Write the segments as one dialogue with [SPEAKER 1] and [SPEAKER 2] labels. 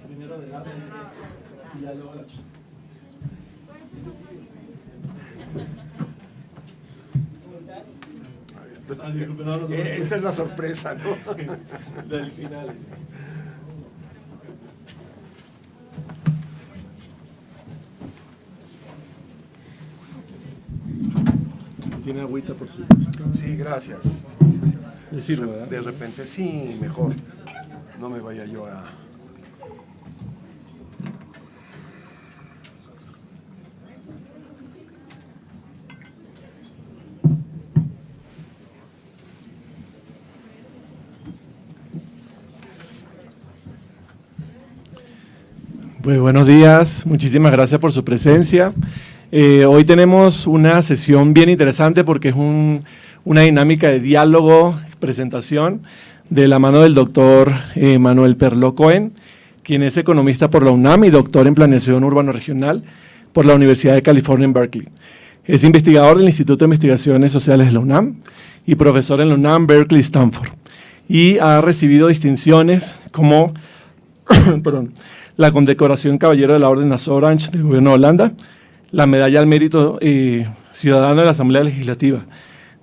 [SPEAKER 1] Primero de lado y ya luego la...
[SPEAKER 2] Esta es la sorpresa, ¿no?
[SPEAKER 1] Del final. Tiene agüita por supuesto.
[SPEAKER 2] Sí, gracias. Sí.
[SPEAKER 1] Le sirve, ¿verdad?
[SPEAKER 2] De repente, sí, mejor. No me vaya yo a...
[SPEAKER 1] Pues buenos días, muchísimas gracias por su presencia. Hoy tenemos una sesión bien interesante porque es una dinámica de diálogo, presentación, de la mano del doctor Manuel Perló Cohen, quien es economista por la UNAM y doctor en planeación urbano-regional por la Universidad de California en Berkeley. Es investigador del Instituto de Investigaciones Sociales de la UNAM y profesor en la UNAM, Berkeley y Stanford. Y ha recibido distinciones como perdón, la condecoración Caballero de la Orden Nassau Orange del Gobierno de Holanda, la Medalla al Mérito Ciudadano de la Asamblea Legislativa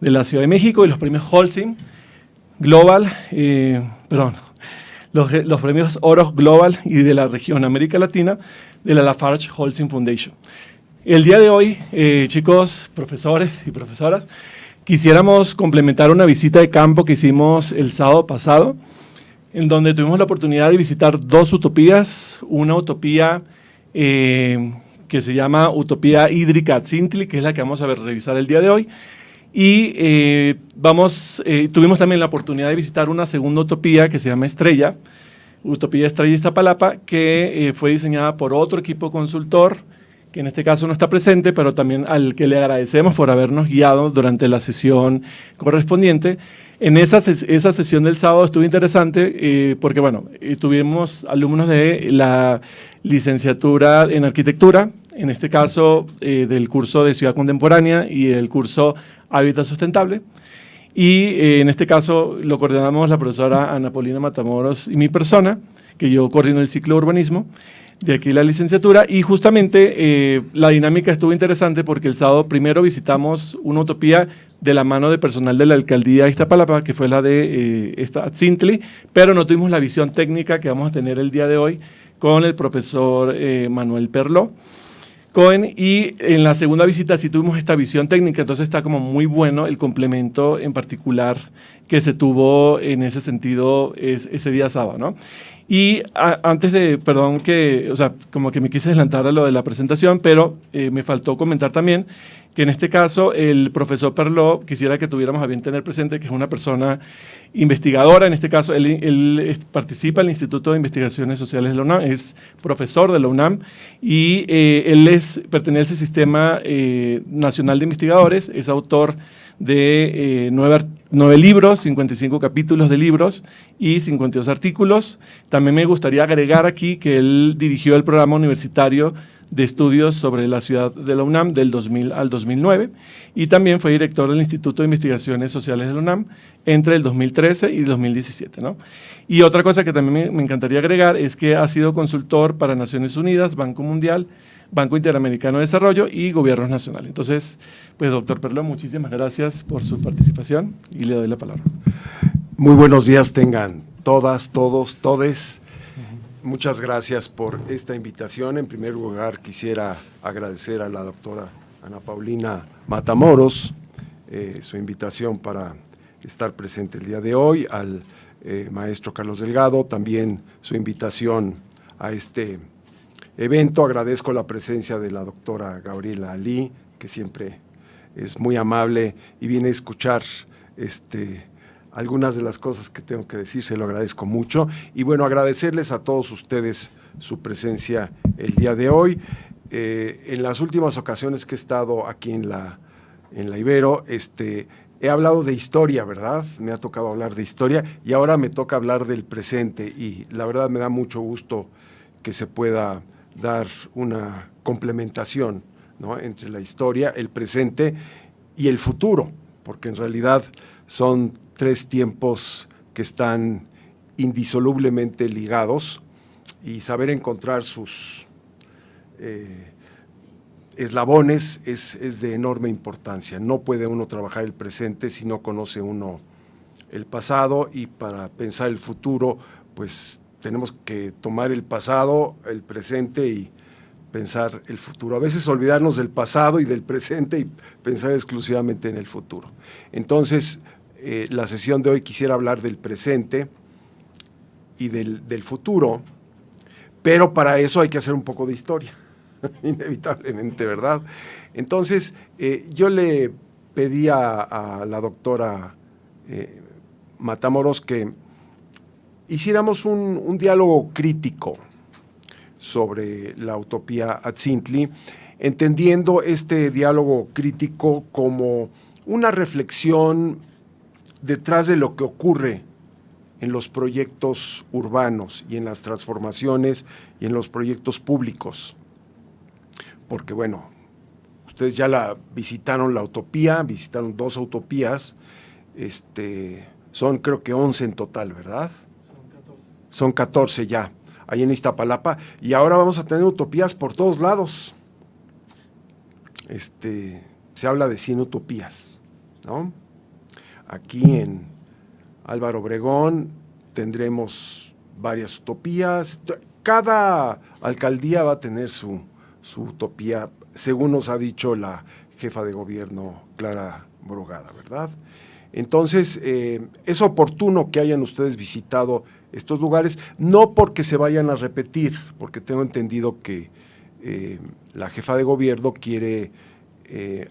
[SPEAKER 1] de la Ciudad de México y los premios Holcim Global, los premios Oro Global y de la región América Latina de la Lafarge Holcim Foundation. El día de hoy, chicos, profesores y profesoras, quisiéramos complementar una visita de campo que hicimos el sábado pasado, en donde tuvimos la oportunidad de visitar dos utopías, una utopía que se llama Utopía Hídrica Atzintli, que es la que vamos a revisar el día de hoy, y tuvimos también la oportunidad de visitar una segunda utopía que se llama Estrella, Utopía Estrella Iztapalapa, que fue diseñada por otro equipo consultor, que en este caso no está presente, pero también al que le agradecemos por habernos guiado durante la sesión correspondiente. En esa sesión del sábado estuvo interesante porque, bueno, tuvimos alumnos de la licenciatura en arquitectura, en este caso del curso de Ciudad Contemporánea y del curso Hábitat Sustentable. Y en este caso lo coordinamos la profesora Ana Paulina Matamoros y mi persona, que yo coordino el ciclo de urbanismo, de aquí la licenciatura, y justamente la dinámica estuvo interesante porque el sábado primero visitamos una utopía de la mano de personal de la alcaldía de Iztapalapa, que fue la de Atzintli, pero no tuvimos la visión técnica que vamos a tener el día de hoy con el profesor Manuel Perló Cohen, y en la segunda visita sí tuvimos esta visión técnica, entonces está como muy bueno el complemento en particular que se tuvo en ese sentido ese día sábado, ¿no? Y antes de, perdón que, o sea, como que me quise adelantar a lo de la presentación, pero me faltó comentar también que en este caso el profesor Perló quisiera que tuviéramos a bien tener presente que es una persona investigadora, en este caso él participa en el Instituto de Investigaciones Sociales de la UNAM, es profesor de la UNAM y él pertenece al Sistema Nacional de Investigadores, es autor de 9 libros, 55 capítulos de libros y 52 artículos. También me gustaría agregar aquí que él dirigió el programa universitario de estudios sobre la ciudad de la UNAM del 2000 al 2009 y también fue director del Instituto de Investigaciones Sociales de la UNAM entre el 2013 y 2017, ¿no? Y otra cosa que también me encantaría agregar es que ha sido consultor para Naciones Unidas, Banco Mundial, Banco Interamericano de Desarrollo y Gobiernos Nacionales. Entonces, pues doctor Perló, muchísimas gracias por su participación y le doy la palabra.
[SPEAKER 2] Muy buenos días tengan todas, todos, todes. Muchas gracias por esta invitación. En primer lugar, quisiera agradecer a la doctora Ana Paulina Matamoros su invitación para estar presente el día de hoy, al maestro Carlos Delgado, también su invitación a este evento. Agradezco la presencia de la doctora Gabriela Ali, que siempre es muy amable y viene a escuchar algunas de las cosas que tengo que decir, se lo agradezco mucho. Y bueno, agradecerles a todos ustedes su presencia el día de hoy. En las últimas ocasiones que he estado aquí en la Ibero, he hablado de historia, ¿verdad? Me ha tocado hablar de historia y ahora me toca hablar del presente y la verdad me da mucho gusto que se pueda dar una complementación, ¿no?, entre la historia, el presente y el futuro, porque en realidad son tres tiempos que están indisolublemente ligados, y saber encontrar sus eslabones es de enorme importancia. No puede uno trabajar el presente si no conoce uno el pasado, y para pensar el futuro, pues tenemos que tomar el pasado, el presente y pensar el futuro. A veces olvidarnos del pasado y del presente y pensar exclusivamente en el futuro. Entonces, la sesión de hoy quisiera hablar del presente y del futuro, pero para eso hay que hacer un poco de historia, inevitablemente, ¿verdad? Entonces, yo le pedí a la doctora Matamoros que hiciéramos un diálogo crítico sobre la utopía Atzintli, entendiendo este diálogo crítico como una reflexión detrás de lo que ocurre en los proyectos urbanos y en las transformaciones y en los proyectos públicos. Porque bueno, ustedes ya visitaron la utopía, visitaron 2 utopías, son creo que 11 en total, ¿verdad? Son 14 ya, ahí en Iztapalapa, y ahora vamos a tener utopías por todos lados. Se habla de 100 utopías, ¿no? Aquí en Álvaro Obregón tendremos varias utopías. Cada alcaldía va a tener su utopía, según nos ha dicho la jefa de gobierno, Clara Brugada, ¿verdad? Entonces, es oportuno que hayan ustedes visitado estos lugares, no porque se vayan a repetir, porque tengo entendido que la jefa de gobierno quiere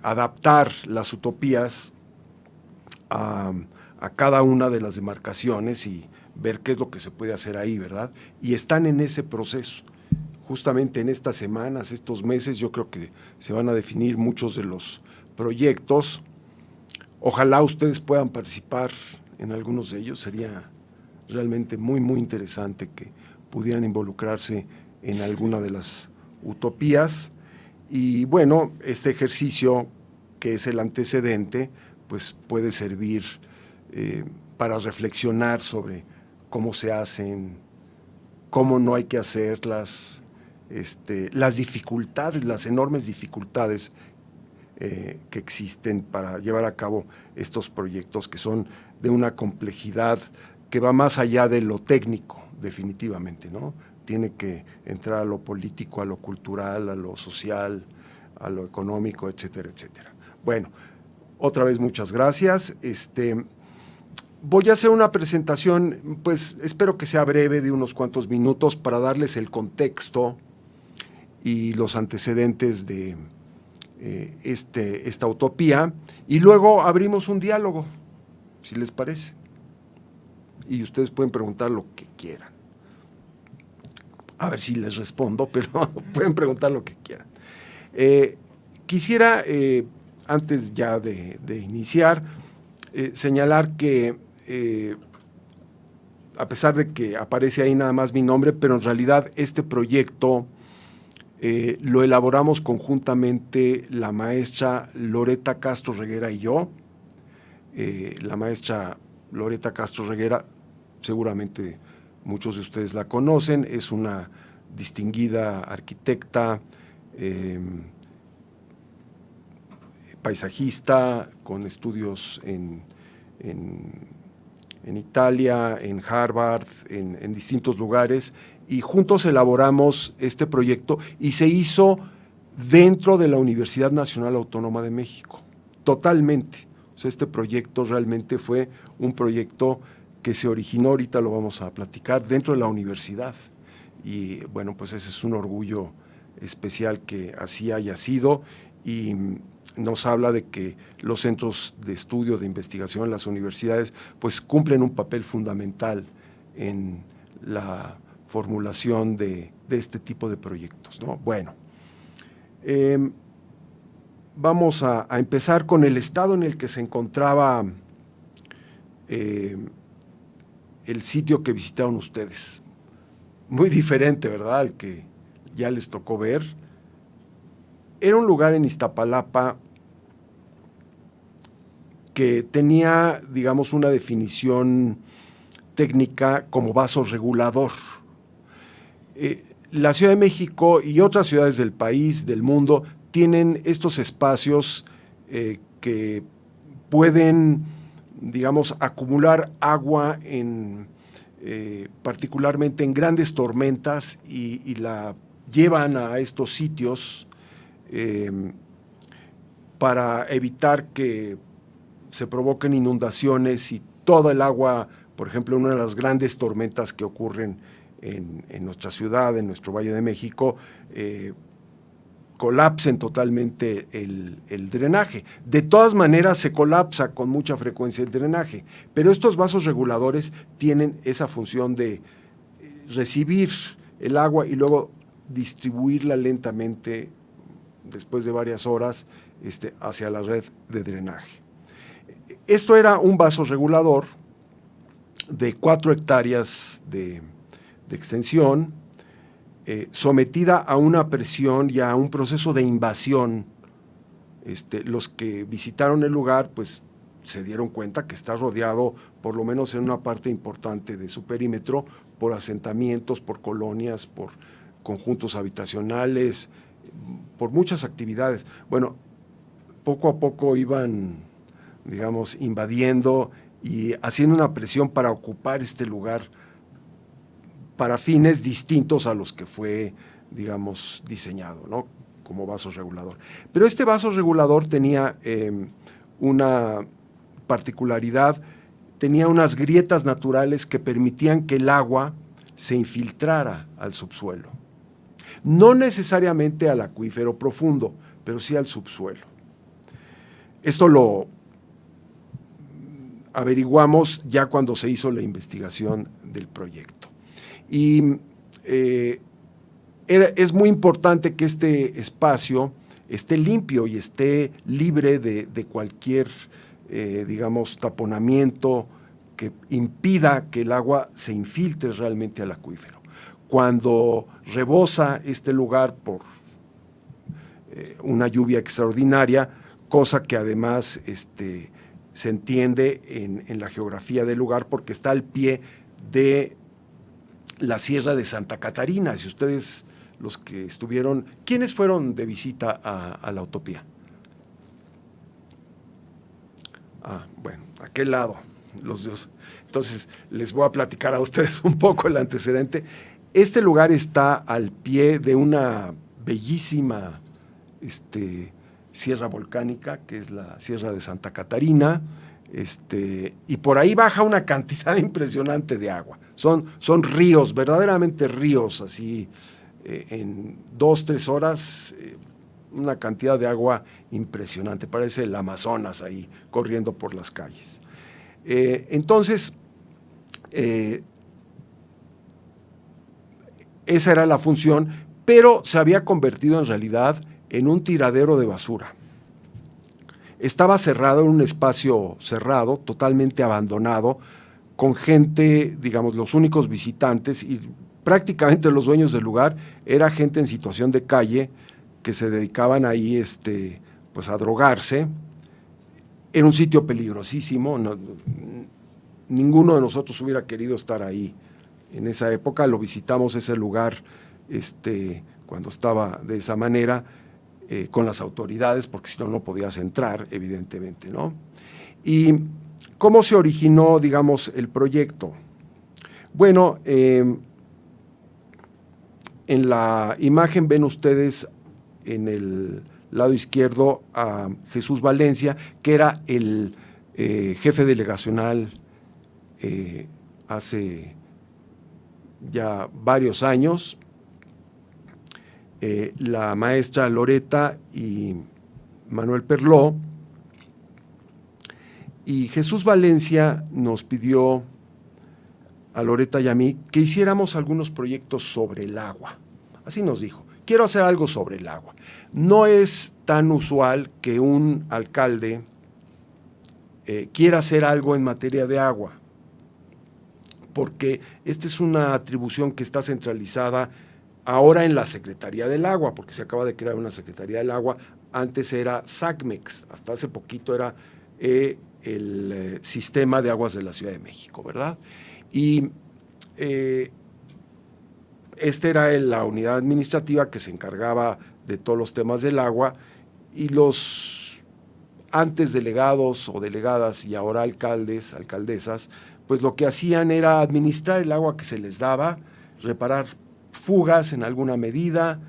[SPEAKER 2] adaptar las utopías a cada una de las demarcaciones y ver qué es lo que se puede hacer ahí, ¿verdad? Y están en ese proceso. Justamente en estas semanas, estos meses, yo creo que se van a definir muchos de los proyectos. Ojalá ustedes puedan participar en algunos de ellos. Sería realmente muy, muy interesante que pudieran involucrarse en alguna de las utopías. Y bueno, este ejercicio, que es el antecedente, pues puede servir para reflexionar sobre cómo se hacen, cómo no hay que hacerlas, las dificultades, las enormes dificultades que existen para llevar a cabo estos proyectos, que son de una complejidad que va más allá de lo técnico, definitivamente, ¿no? Tiene que entrar a lo político, a lo cultural, a lo social, a lo económico, etcétera, etcétera. Bueno, otra vez muchas gracias. Voy a hacer una presentación, pues espero que sea breve, de unos cuantos minutos, para darles el contexto y los antecedentes de esta utopía, y luego abrimos un diálogo, si les parece. Y ustedes pueden preguntar lo que quieran. A ver si les respondo, pero pueden preguntar lo que quieran. Quisiera, antes ya de iniciar, señalar que a pesar de que aparece ahí nada más mi nombre, pero en realidad este proyecto lo elaboramos conjuntamente la maestra Loreta Castro Reguera y yo. La maestra Loreta Castro Reguera, seguramente muchos de ustedes la conocen, es una distinguida arquitecta, paisajista, con estudios en Italia, en Harvard, en distintos lugares, y juntos elaboramos este proyecto, y se hizo dentro de la Universidad Nacional Autónoma de México, totalmente. O sea, este proyecto realmente fue un proyecto que se originó, ahorita lo vamos a platicar, dentro de la universidad. Y bueno, pues ese es un orgullo especial que así haya sido, y nos habla de que los centros de estudio, de investigación, las universidades, pues cumplen un papel fundamental en la formulación de este tipo de proyectos, ¿no? Bueno, vamos a empezar con el estado en el que se encontraba el sitio que visitaron ustedes. Muy diferente, ¿verdad?, al que ya les tocó ver. Era un lugar en Iztapalapa que tenía, digamos, una definición técnica como vasorregulador. La Ciudad de México y otras ciudades del país, del mundo, tienen estos espacios que pueden, digamos, acumular agua particularmente en grandes tormentas y la llevan a estos sitios para evitar que se provoquen inundaciones y toda el agua, por ejemplo, una de las grandes tormentas que ocurren en nuestra ciudad, en nuestro Valle de México, colapsen totalmente el drenaje. De todas maneras se colapsa con mucha frecuencia el drenaje, pero estos vasos reguladores tienen esa función de recibir el agua y luego distribuirla lentamente, después de varias horas, hacia la red de drenaje. Esto era un vaso regulador de 4 hectáreas de extensión, sometida a una presión y a un proceso de invasión. Los que visitaron el lugar pues se dieron cuenta que está rodeado, por lo menos en una parte importante de su perímetro, por asentamientos, por colonias, por conjuntos habitacionales, por muchas actividades. Bueno, poco a poco iban, digamos, invadiendo y haciendo una presión para ocupar este lugar para fines distintos a los que fue, digamos, diseñado, ¿no?, como vaso regulador. Pero este vaso regulador tenía una particularidad, tenía unas grietas naturales que permitían que el agua se infiltrara al subsuelo. No necesariamente al acuífero profundo, pero sí al subsuelo. Esto lo averiguamos ya cuando se hizo la investigación del proyecto. Y es muy importante que este espacio esté limpio y esté libre de cualquier, digamos, taponamiento que impida que el agua se infiltre realmente al acuífero. Cuando rebosa este lugar por una lluvia extraordinaria, cosa que además se entiende en la geografía del lugar porque está al pie de la Sierra de Santa Catarina. Si ustedes, los que estuvieron, ¿quiénes fueron de visita a la Utopía? Bueno, ¿a qué lado? Los dos. Entonces, les voy a platicar a ustedes un poco el antecedente. Este lugar está al pie de una bellísima sierra volcánica, que es la Sierra de Santa Catarina, y por ahí baja una cantidad impresionante de agua. Son ríos, verdaderamente ríos, así, en 2-3 horas, una cantidad de agua impresionante, parece el Amazonas ahí corriendo por las calles. Entonces, esa era la función, pero se había convertido en realidad en un tiradero de basura. Estaba cerrado en un espacio cerrado, totalmente abandonado, con gente, digamos, los únicos visitantes y prácticamente los dueños del lugar era gente en situación de calle que se dedicaban ahí pues a drogarse. Era un sitio peligrosísimo, ninguno de nosotros hubiera querido estar ahí en esa época. Lo visitamos ese lugar cuando estaba de esa manera, con las autoridades, porque si no, no podías entrar, evidentemente, ¿no? ¿Y cómo se originó, digamos, el proyecto? Bueno, en la imagen ven ustedes en el lado izquierdo a Jesús Valencia, que era el jefe delegacional hace ya varios años. La maestra Loreta y Manuel Perló, y Jesús Valencia nos pidió a Loreta y a mí que hiciéramos algunos proyectos sobre el agua. Así nos dijo: quiero hacer algo sobre el agua. No es tan usual que un alcalde quiera hacer algo en materia de agua, porque esta es una atribución que está centralizada ahora en la Secretaría del Agua, porque se acaba de crear una Secretaría del Agua. Antes era SACMEX, hasta hace poquito era el sistema de aguas de la Ciudad de México, ¿verdad? Y esta era la unidad administrativa que se encargaba de todos los temas del agua, y los antes delegados o delegadas y ahora alcaldes, alcaldesas, pues lo que hacían era administrar el agua que se les daba, reparar fugas en alguna medida,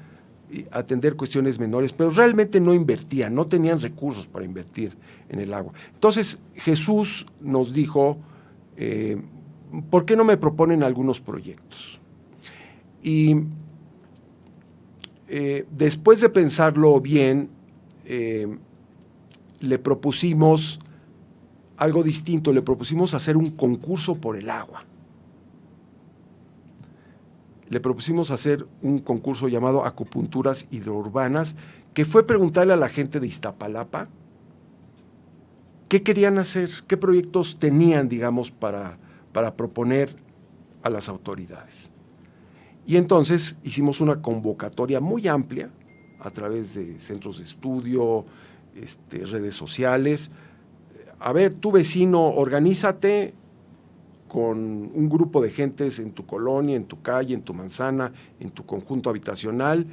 [SPEAKER 2] atender cuestiones menores, pero realmente no invertían, no tenían recursos para invertir en el agua. Entonces Jesús nos dijo, ¿por qué no me proponen algunos proyectos? Y después de pensarlo bien, le propusimos algo distinto, le propusimos hacer un concurso por el agua. Le propusimos hacer un concurso llamado Acupunturas Hidrourbanas, que fue preguntarle a la gente de Iztapalapa qué querían hacer, qué proyectos tenían, digamos, para proponer a las autoridades. Y entonces hicimos una convocatoria muy amplia a través de centros de estudio, redes sociales. A ver, tu vecino, organízate con un grupo de gentes en tu colonia, en tu calle, en tu manzana, en tu conjunto habitacional,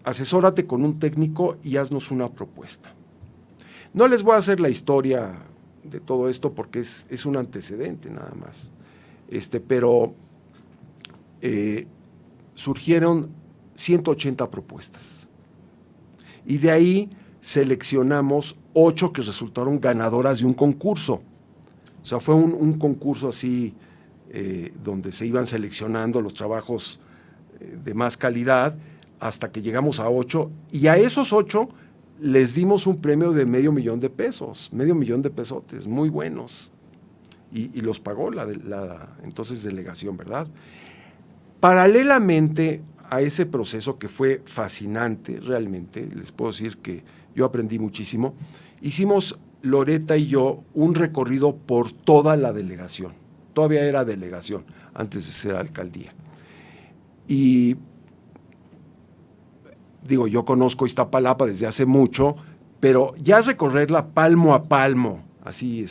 [SPEAKER 2] asesórate con un técnico y haznos una propuesta. No les voy a hacer la historia de todo esto porque es un antecedente nada más, pero surgieron 180 propuestas y de ahí seleccionamos 8 que resultaron ganadoras de un concurso. O sea, fue un concurso así donde se iban seleccionando los trabajos de más calidad hasta que llegamos a 8, y a esos 8 les dimos un premio de $500,000, $500,000, muy buenos, y los pagó la entonces delegación, ¿verdad? Paralelamente a ese proceso que fue fascinante, realmente, les puedo decir que yo aprendí muchísimo, hicimos Loreta y yo un recorrido por toda la delegación. Todavía era delegación antes de ser alcaldía. Y digo, yo conozco Iztapalapa desde hace mucho, pero ya recorrerla palmo a palmo, así,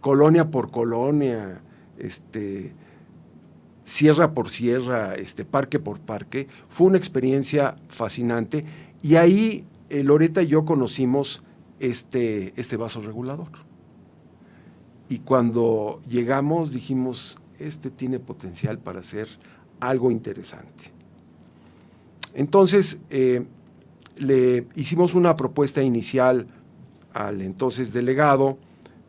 [SPEAKER 2] colonia por colonia, sierra por sierra, parque por parque, fue una experiencia fascinante. Y ahí Loreta y yo conocimos este vaso regulador. Y cuando llegamos dijimos, tiene potencial para hacer algo interesante. Entonces, le hicimos una propuesta inicial al entonces delegado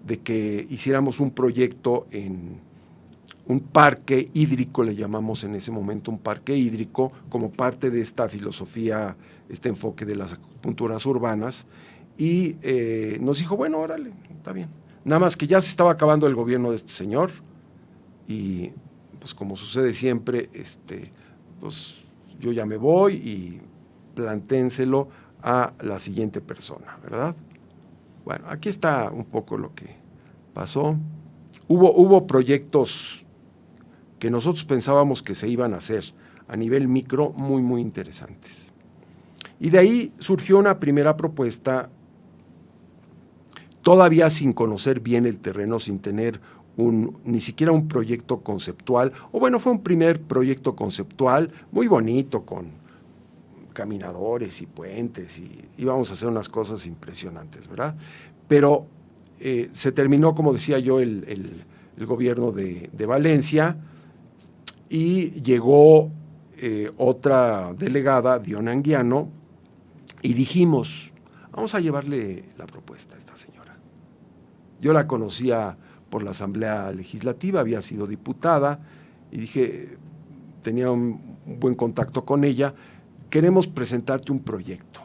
[SPEAKER 2] de que hiciéramos un proyecto en un parque hídrico, le llamamos en ese momento un parque hídrico, como parte de esta filosofía, este enfoque de las acupunturas urbanas, y nos dijo, bueno, órale, está bien. Nada más que ya se estaba acabando el gobierno de este señor, y pues como sucede siempre, pues yo ya me voy y planténselo a la siguiente persona, ¿verdad? Bueno, aquí está un poco lo que pasó. Hubo proyectos que nosotros pensábamos que se iban a hacer a nivel micro muy, muy interesantes. Y de ahí surgió una primera propuesta, todavía sin conocer bien el terreno, sin tener ni siquiera un proyecto conceptual, o bueno, fue un primer proyecto conceptual muy bonito, con caminadores y puentes, y íbamos a hacer unas cosas impresionantes, ¿verdad? Pero se terminó, como decía yo, el gobierno de Valencia, y llegó otra delegada, Diona Anguiano, y dijimos, vamos a llevarle la propuesta a esta señora. Yo la conocía por la Asamblea Legislativa, había sido diputada, y dije, tenía un buen contacto con ella, queremos presentarte un proyecto.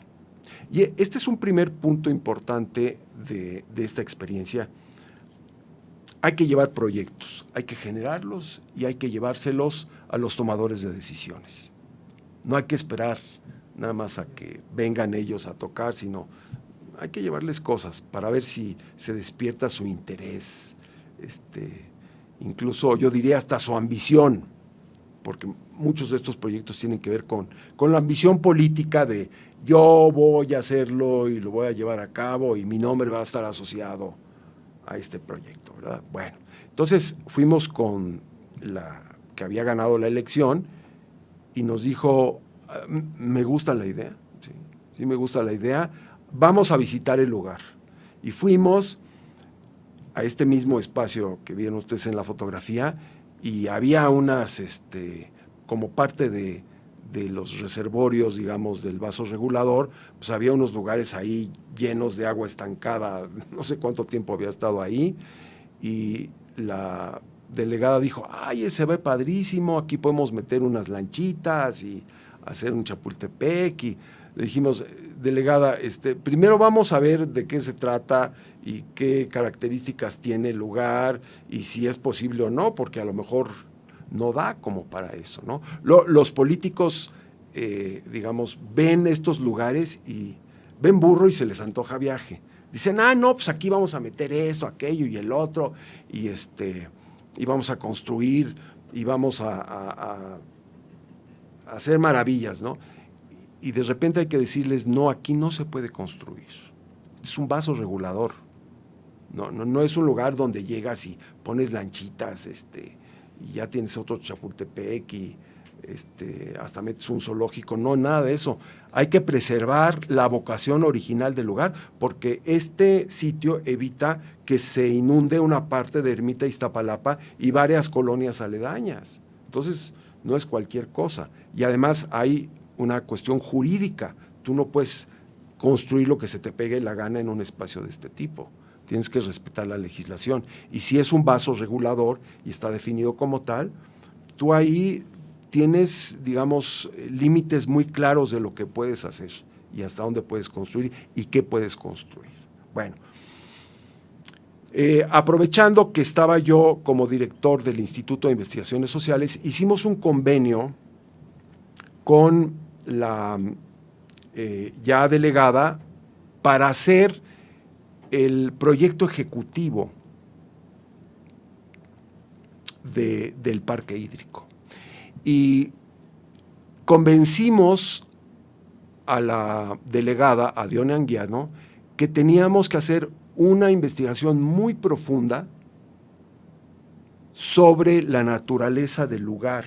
[SPEAKER 2] Y este es un primer punto importante de esta experiencia. Hay que llevar proyectos, hay que generarlos y hay que llevárselos a los tomadores de decisiones. No hay que esperar nada más a que vengan ellos a tocar, sino hay que llevarles cosas para ver si se despierta su interés, incluso yo diría hasta su ambición porque muchos de estos proyectos tienen que ver con la ambición política de yo voy a hacerlo y lo voy a llevar a cabo y mi nombre va a estar asociado a este proyecto, ¿verdad? Bueno, entonces fuimos con la que había ganado la elección y nos dijo, me gusta la idea, sí me gusta la idea, vamos a visitar el lugar. Y fuimos a este mismo espacio que vieron ustedes en la fotografía y había unas, como parte de los reservorios, digamos, del vaso regulador, pues había unos lugares ahí llenos de agua estancada, no sé cuánto tiempo había estado ahí, y la delegada dijo, ay, ese ve padrísimo, aquí podemos meter unas lanchitas y hacer un Chapultepec, y le dijimos, delegada, primero vamos a ver de qué se trata y qué características tiene el lugar y si es posible o no, porque a lo mejor no da como para eso, ¿no? Los políticos, digamos, ven estos lugares y ven burro y se les antoja viaje. Dicen, no, pues aquí vamos a meter esto, aquello y el otro, y vamos a construir y vamos a hacer maravillas, ¿no? Y de repente hay que decirles, no, aquí no se puede construir. Es un vaso regulador. No es un lugar donde llegas y pones lanchitas, y ya tienes otro Chapultepec y hasta metes un zoológico. No, nada de eso. Hay que preservar la vocación original del lugar, porque este sitio evita que se inunde una parte de Ermita Iztapalapa y varias colonias aledañas. Entonces, no es cualquier cosa. Y además hay una cuestión jurídica. Tú no puedes construir lo que se te pegue la gana en un espacio de este tipo. Tienes que respetar la legislación. Y si es un vaso regulador y está definido como tal, tú ahí tienes, digamos, límites muy claros de lo que puedes hacer y hasta dónde puedes construir y qué puedes construir. Bueno, aprovechando que estaba yo como director del Instituto de Investigaciones Sociales, hicimos un convenio con la ya delegada para hacer el proyecto ejecutivo del parque hídrico. Y convencimos a la delegada, a Dione Anguiano, que teníamos que hacer una investigación muy profunda sobre la naturaleza del lugar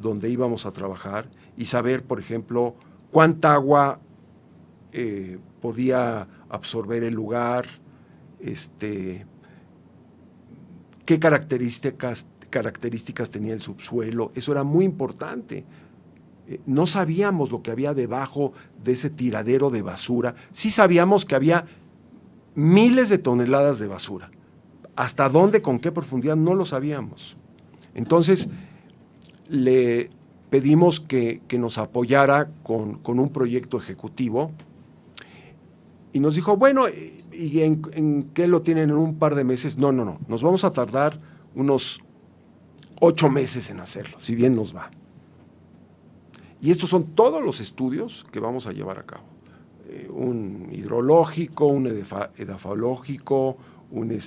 [SPEAKER 2] donde íbamos a trabajar y saber, por ejemplo, cuánta agua podía absorber el lugar, qué características tenía el subsuelo. Eso era muy importante. No sabíamos lo que había debajo de ese tiradero de basura. Sí sabíamos que había miles de toneladas de basura. ¿Hasta dónde, con qué profundidad? No lo sabíamos. Entonces, le pedimos que nos apoyara con un proyecto ejecutivo y nos dijo, bueno, ¿y en qué lo tienen en un par de meses? No, nos vamos a tardar unos 8 meses en hacerlo, si bien nos va. Y estos son todos los estudios que vamos a llevar a cabo. Un hidrológico, un edafológico, un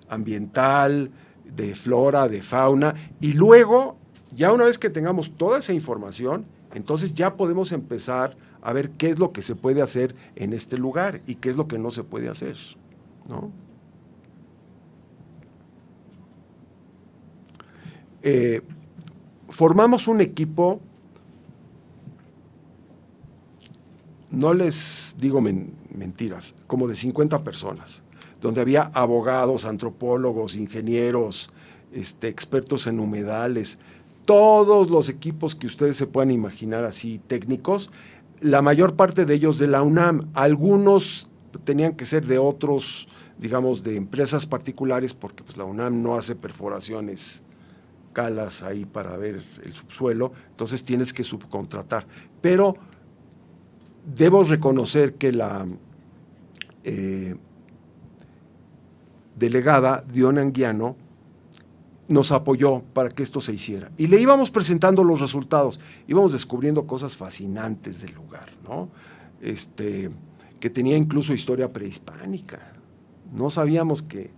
[SPEAKER 2] ambiental, de flora, de fauna, y luego, ya una vez que tengamos toda esa información, entonces ya podemos empezar a ver qué es lo que se puede hacer en este lugar y qué es lo que no se puede hacer, ¿no? Formamos un equipo, no les digo mentiras, como de 50 personas, donde había abogados, antropólogos, ingenieros, expertos en humedales, todos los equipos que ustedes se puedan imaginar así técnicos, la mayor parte de ellos de la UNAM, algunos tenían que ser de otros, digamos, de empresas particulares, porque pues la UNAM no hace perforaciones, calas ahí para ver el subsuelo, entonces tienes que subcontratar. Pero debo reconocer que la delegada Dione Anguiano nos apoyó para que esto se hiciera. Y le íbamos presentando los resultados, íbamos descubriendo cosas fascinantes del lugar, ¿no? Que tenía incluso historia prehispánica. No sabíamos que,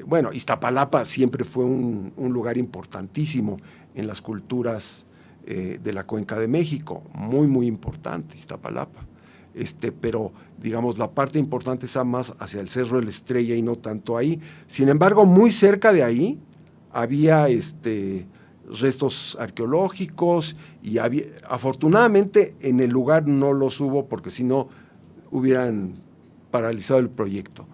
[SPEAKER 2] bueno, Iztapalapa siempre fue un lugar importantísimo en las culturas de la Cuenca de México, muy, muy importante, Iztapalapa. Pero, digamos, la parte importante está más hacia el Cerro de la Estrella y no tanto ahí. Sin embargo, muy cerca de ahí había restos arqueológicos y afortunadamente en el lugar no los hubo porque si no hubieran paralizado el proyecto.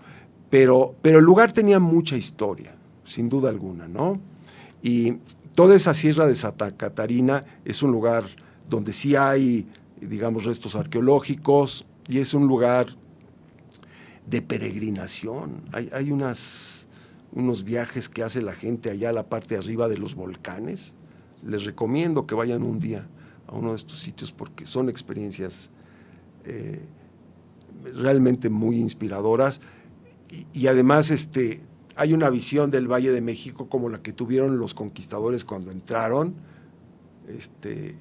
[SPEAKER 2] Pero el lugar tenía mucha historia, sin duda alguna, ¿no? Y toda esa sierra de Santa Catarina es un lugar donde sí hay, digamos, restos arqueológicos y es un lugar de peregrinación. Hay unos viajes que hace la gente allá a la parte de arriba de los volcanes. Les recomiendo que vayan un día a uno de estos sitios porque son experiencias realmente muy inspiradoras y además hay una visión del Valle de México como la que tuvieron los conquistadores cuando entraron.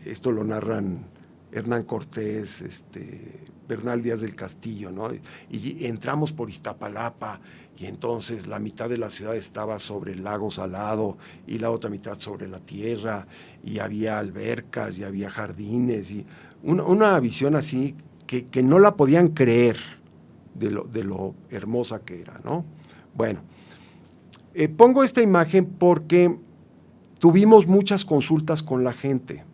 [SPEAKER 2] Esto lo narran Hernán Cortés, Bernal Díaz del Castillo, ¿no? Y entramos por Iztapalapa y entonces la mitad de la ciudad estaba sobre el lago Salado y la otra mitad sobre la tierra y había albercas y había jardines y una visión así que no la podían creer de lo hermosa que era, ¿no? Bueno, pongo esta imagen porque tuvimos muchas consultas con la gente.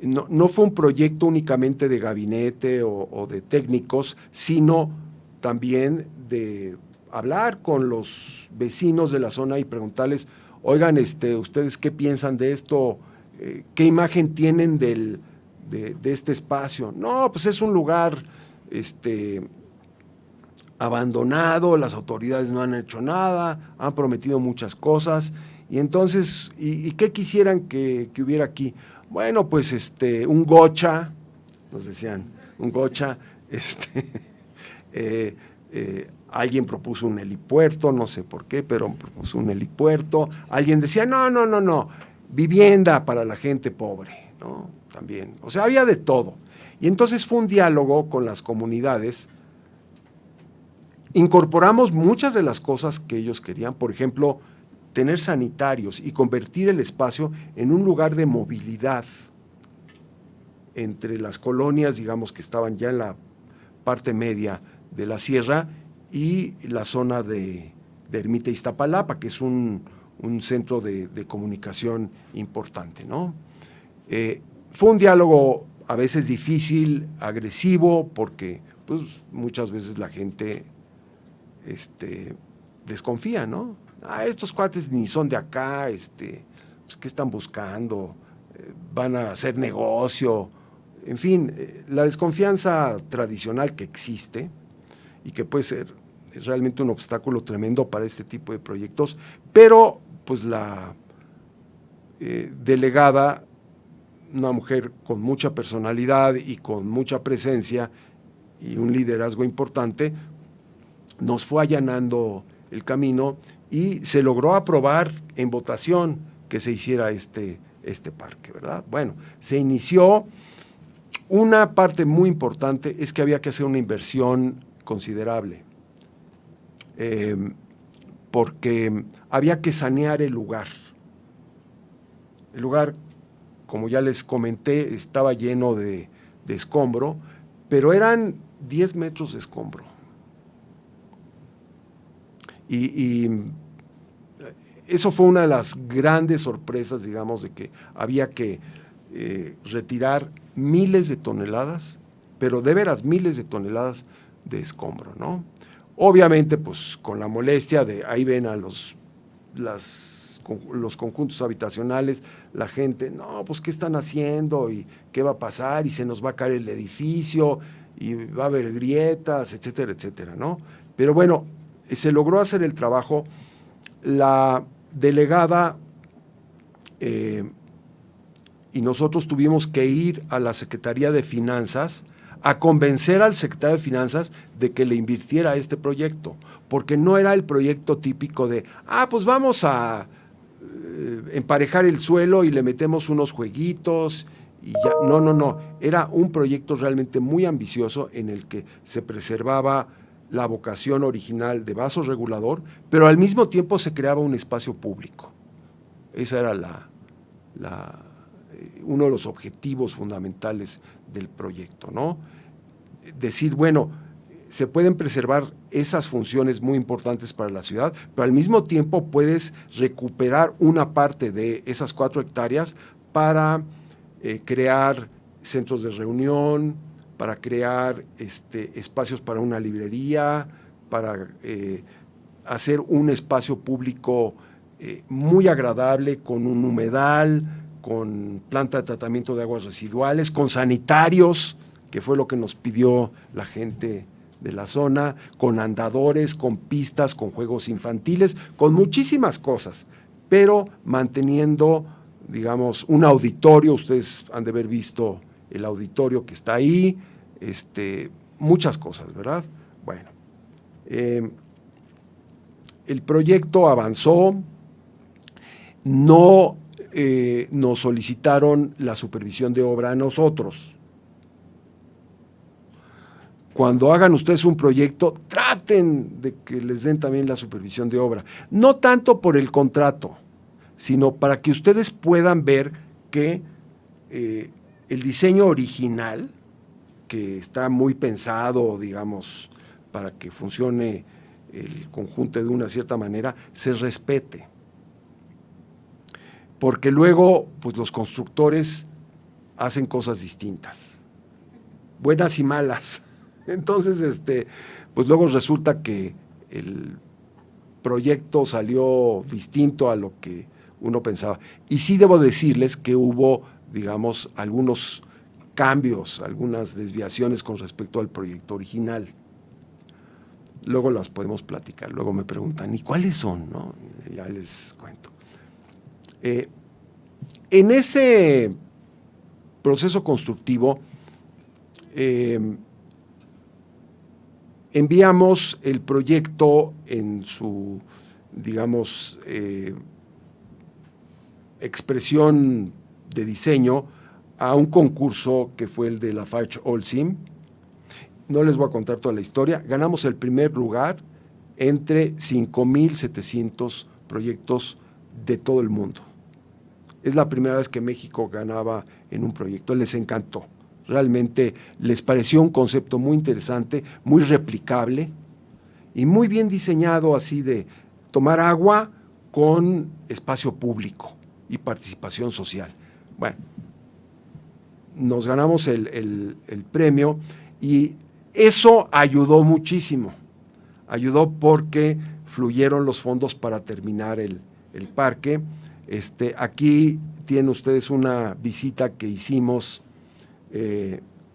[SPEAKER 2] No fue un proyecto únicamente de gabinete o de técnicos, sino también de hablar con los vecinos de la zona y preguntarles, oigan, ¿ustedes qué piensan de esto? ¿Qué imagen tienen de este espacio? No, pues es un lugar abandonado, las autoridades no han hecho nada, han prometido muchas cosas, y entonces, ¿y qué quisieran que hubiera aquí? Bueno, pues un gocha, nos decían, un gocha, alguien propuso un helipuerto, no sé por qué, pero propuso un helipuerto, alguien decía, no, vivienda para la gente pobre, ¿no? También, o sea, había de todo. Y entonces fue un diálogo con las comunidades, incorporamos muchas de las cosas que ellos querían, por ejemplo, tener sanitarios y convertir el espacio en un lugar de movilidad entre las colonias, digamos, que estaban ya en la parte media de la sierra y la zona de Ermita Iztapalapa, que es un centro de comunicación importante, ¿no? Fue un diálogo a veces difícil, agresivo, porque pues, muchas veces la gente desconfía, ¿no? Estos cuates ni son de acá, pues, ¿qué están buscando? Van a hacer negocio, en fin, la desconfianza tradicional que existe y que puede ser realmente un obstáculo tremendo para este tipo de proyectos, pero pues la delegada, una mujer con mucha personalidad y con mucha presencia y un liderazgo importante, nos fue allanando el camino y se logró aprobar en votación que se hiciera este parque, ¿verdad? Bueno, se inició. Una parte muy importante es que había que hacer una inversión considerable, porque había que sanear el lugar. El lugar, como ya les comenté, estaba lleno de escombro, pero eran 10 metros de escombro. Y eso fue una de las grandes sorpresas, digamos, de que había que retirar miles de toneladas, pero de veras miles de toneladas de escombro, ¿no? Obviamente, pues con la molestia de, ahí ven a los conjuntos habitacionales, la gente, no, pues ¿qué están haciendo? ¿Y qué va a pasar? Y se nos va a caer el edificio, y va a haber grietas, etcétera, etcétera, ¿no? Pero bueno, se logró hacer el trabajo. La delegada y nosotros tuvimos que ir a la Secretaría de Finanzas a convencer al secretario de Finanzas de que le invirtiera a este proyecto, porque no era el proyecto típico de, pues vamos a emparejar el suelo y le metemos unos jueguitos y ya. No, era un proyecto realmente muy ambicioso en el que se preservaba la vocación original de vaso regulador, pero al mismo tiempo se creaba un espacio público. Esa era uno de los objetivos fundamentales del proyecto, ¿no? Decir, bueno, se pueden preservar esas funciones muy importantes para la ciudad, pero al mismo tiempo puedes recuperar una parte de esas 4 hectáreas para crear centros de reunión, para crear espacios para una librería, para hacer un espacio público muy agradable, con un humedal, con planta de tratamiento de aguas residuales, con sanitarios, que fue lo que nos pidió la gente de la zona, con andadores, con pistas, con juegos infantiles, con muchísimas cosas, pero manteniendo, digamos, un auditorio. Ustedes han de haber visto el auditorio que está ahí, muchas cosas, ¿verdad? Bueno, el proyecto avanzó, no nos solicitaron la supervisión de obra a nosotros. Cuando hagan ustedes un proyecto, traten de que les den también la supervisión de obra. No tanto por el contrato, sino para que ustedes puedan ver que el diseño original, que está muy pensado, digamos, para que funcione el conjunto de una cierta manera, se respete. Porque luego, pues los constructores hacen cosas distintas, buenas y malas. Entonces, pues luego resulta que el proyecto salió distinto a lo que uno pensaba. Y sí debo decirles que hubo, digamos, algunos cambios, algunas desviaciones con respecto al proyecto original. Luego las podemos platicar, luego me preguntan, ¿y cuáles son? ¿No? Ya les cuento. En ese proceso constructivo, enviamos el proyecto en su, digamos, expresión de diseño a un concurso que fue el de LafargeHolcim. No les voy a contar toda la historia. Ganamos el primer lugar entre 5,700 proyectos de todo el mundo. Es la primera vez que México ganaba en un proyecto. Les encantó. Realmente les pareció un concepto muy interesante, muy replicable y muy bien diseñado, así de tomar agua con espacio público y participación social. Bueno, nos ganamos el premio y eso ayudó muchísimo. Ayudó porque fluyeron los fondos para terminar el parque. Aquí tienen ustedes una visita que hicimos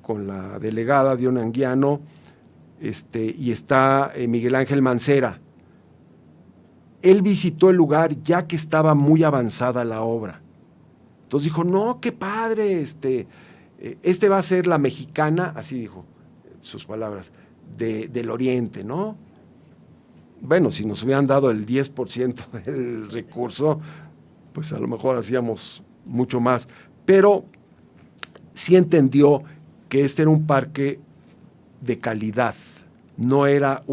[SPEAKER 2] con la delegada Diona Anguiano, y está Miguel Ángel Mancera. Él visitó el lugar ya que estaba muy avanzada la obra. Entonces dijo, no, qué padre, va a ser la mexicana, así dijo sus palabras, del oriente, ¿no? Bueno, si nos hubieran dado el 10% del recurso, pues a lo mejor hacíamos mucho más, pero sí entendió que este era un parque de calidad, no era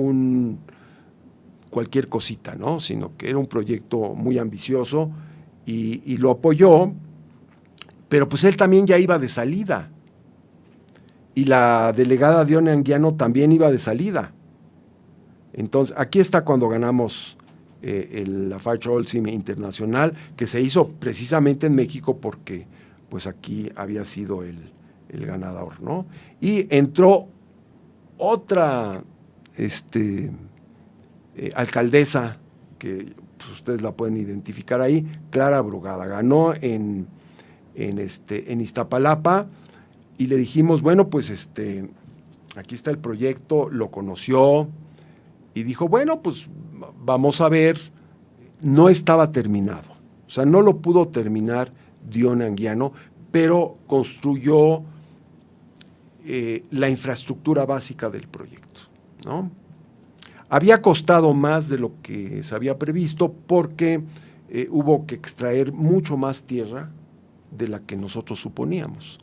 [SPEAKER 2] cualquier cosita, ¿no? Sino que era un proyecto muy ambicioso y lo apoyó, pero pues él también ya iba de salida y la delegada Diona Anguiano también iba de salida. Entonces, aquí está cuando ganamos el LafargeHolcim Internacional, que se hizo precisamente en México porque pues aquí había sido el ganador, ¿no? Y entró otra alcaldesa, que pues, ustedes la pueden identificar ahí, Clara Brugada, ganó en Iztapalapa, y le dijimos, bueno, pues aquí está el proyecto, lo conoció, y dijo, bueno, pues vamos a ver. No estaba terminado, o sea, no lo pudo terminar Diona Anguiano, pero construyó la infraestructura básica del proyecto, ¿no? Había costado más de lo que se había previsto porque hubo que extraer mucho más tierra de la que nosotros suponíamos,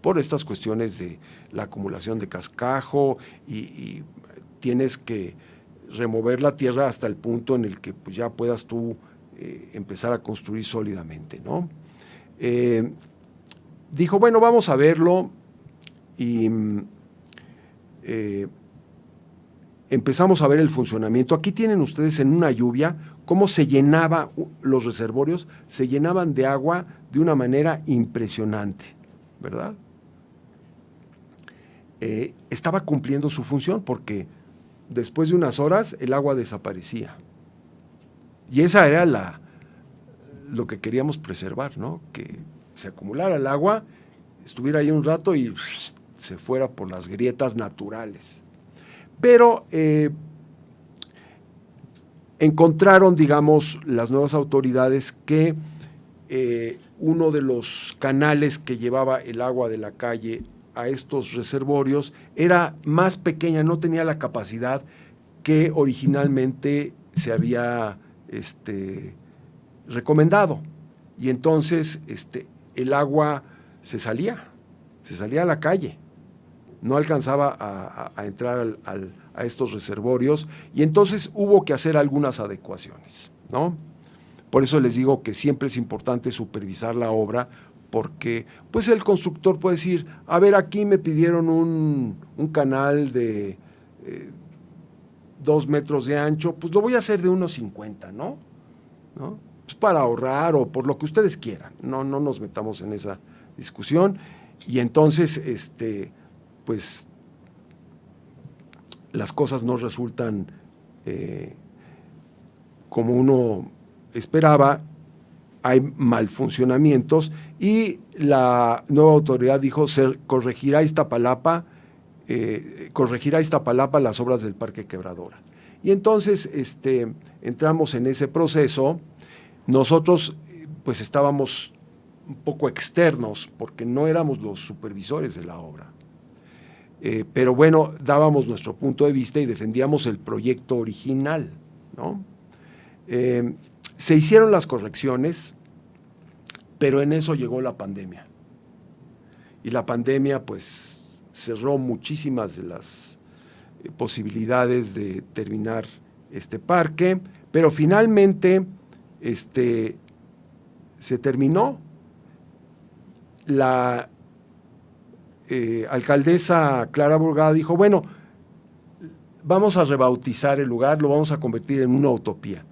[SPEAKER 2] por estas cuestiones de la acumulación de cascajo y tienes que remover la tierra hasta el punto en el que pues, ya puedas tú empezar a construir sólidamente, ¿no? Dijo, bueno, vamos a verlo, y empezamos a ver el funcionamiento. Aquí tienen ustedes en una lluvia cómo se llenaba, los reservorios se llenaban de agua de una manera impresionante, ¿verdad? Estaba cumpliendo su función porque después de unas horas el agua desaparecía. Y esa era lo que queríamos preservar, ¿no? Que se acumulara el agua, estuviera ahí un rato y se fuera por las grietas naturales. Pero encontraron, digamos, las nuevas autoridades que uno de los canales que llevaba el agua de la calle a estos reservorios era más pequeña, no tenía la capacidad que originalmente se había recomendado. Y entonces el agua se salía a la calle, no alcanzaba a entrar a estos reservorios, y entonces hubo que hacer algunas adecuaciones, ¿no? Por eso les digo que siempre es importante supervisar la obra, porque pues el constructor puede decir, a ver, aquí me pidieron un canal de 2 metros de ancho, pues lo voy a hacer de 1.50, ¿no? Pues para ahorrar o por lo que ustedes quieran, no nos metamos en esa discusión. Y entonces, pues las cosas no resultan como uno esperaba, hay malfuncionamientos, y la nueva autoridad dijo, se corregirá Iztapalapa las obras del Parque Quebradora. Y entonces entramos en ese proceso. Nosotros pues estábamos un poco externos, porque no éramos los supervisores de la obra. Pero bueno, dábamos nuestro punto de vista y defendíamos el proyecto original, ¿no? Se hicieron las correcciones, pero en eso llegó la pandemia. Y la pandemia pues cerró muchísimas de las posibilidades de terminar este parque, pero finalmente se terminó. La alcaldesa Clara Burgada dijo, bueno, vamos a rebautizar el lugar, lo vamos a convertir en una utopía.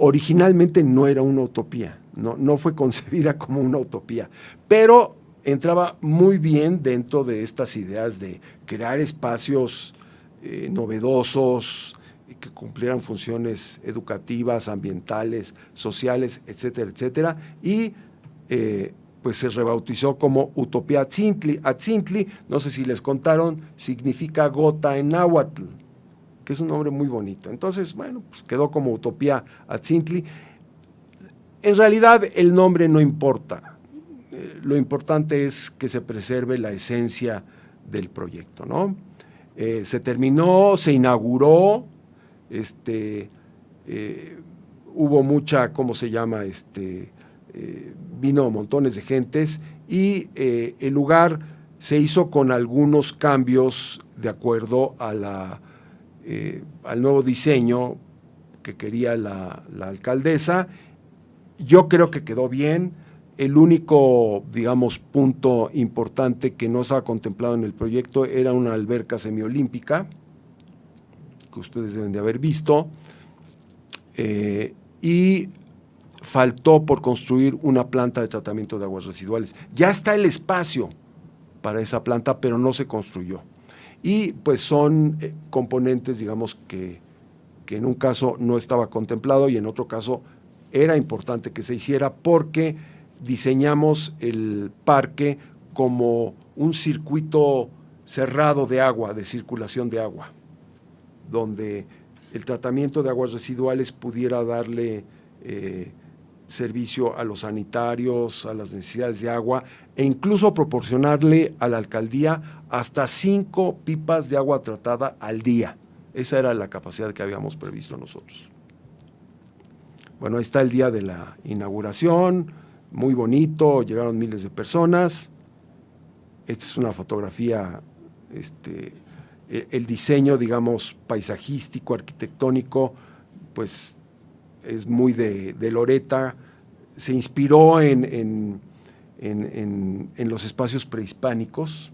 [SPEAKER 2] Originalmente no era una utopía, no fue concebida como una utopía, pero entraba muy bien dentro de estas ideas de crear espacios novedosos, que cumplieran funciones educativas, ambientales, sociales, etcétera, etcétera, y pues se rebautizó como Utopía Atzintli. Atzintli, no sé si les contaron, significa gota en náhuatl, que es un nombre muy bonito. Entonces, bueno, pues quedó como Utopía Atzintli. En realidad el nombre no importa, lo importante es que se preserve la esencia del proyecto, ¿no? Se terminó, se inauguró, hubo mucha, ¿cómo se llama? Vino montones de gentes, y el lugar se hizo con algunos cambios de acuerdo a al nuevo diseño que quería la alcaldesa. Yo creo que quedó bien. El único, digamos, punto importante que no estaba contemplado en el proyecto era una alberca semiolímpica, que ustedes deben de haber visto, y faltó por construir una planta de tratamiento de aguas residuales. Ya está el espacio para esa planta, pero no se construyó. Y pues son componentes, digamos, que en un caso no estaba contemplado y en otro caso era importante que se hiciera, porque diseñamos el parque como un circuito cerrado de agua, de circulación de agua, donde el tratamiento de aguas residuales pudiera darle servicio a los sanitarios, a las necesidades de agua, e incluso proporcionarle a la alcaldía hasta 5 pipas de agua tratada al día. Esa era la capacidad que habíamos previsto nosotros. Bueno, ahí está el día de la inauguración, muy bonito, llegaron miles de personas. Esta es una fotografía, el diseño, digamos, paisajístico, arquitectónico, pues es muy de Loreta, se inspiró en los espacios prehispánicos,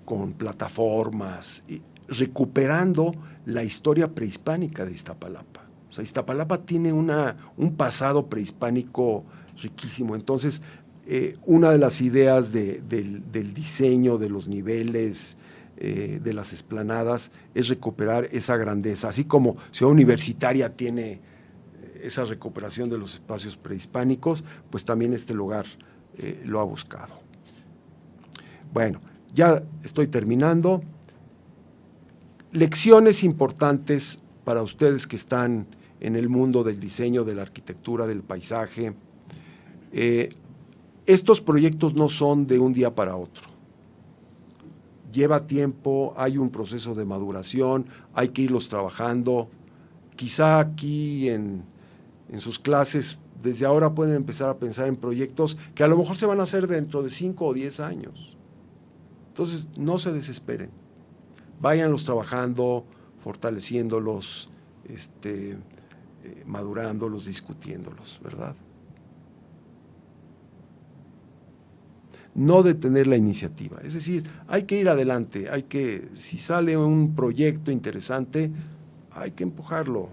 [SPEAKER 2] con plataformas, recuperando la historia prehispánica de Iztapalapa. O sea, Iztapalapa tiene un pasado prehispánico riquísimo. Entonces, una de las ideas del diseño, de los niveles, de las esplanadas, es recuperar esa grandeza. Así como Ciudad Universitaria tiene esa recuperación de los espacios prehispánicos, pues también este lugar lo ha buscado. Bueno, ya estoy terminando. Lecciones importantes para ustedes que están en el mundo del diseño, de la arquitectura, del paisaje. Estos proyectos no son de un día para otro. Lleva tiempo, hay un proceso de maduración, hay que irlos trabajando. Quizá aquí en sus clases, desde ahora pueden empezar a pensar en proyectos que a lo mejor se van a hacer dentro de 5 o 10 años. Entonces, no se desesperen. Váyanlos trabajando, fortaleciéndolos, madurándolos, discutiéndolos, ¿verdad? No detener la iniciativa. Es decir, hay que ir adelante, si sale un proyecto interesante, hay que empujarlo.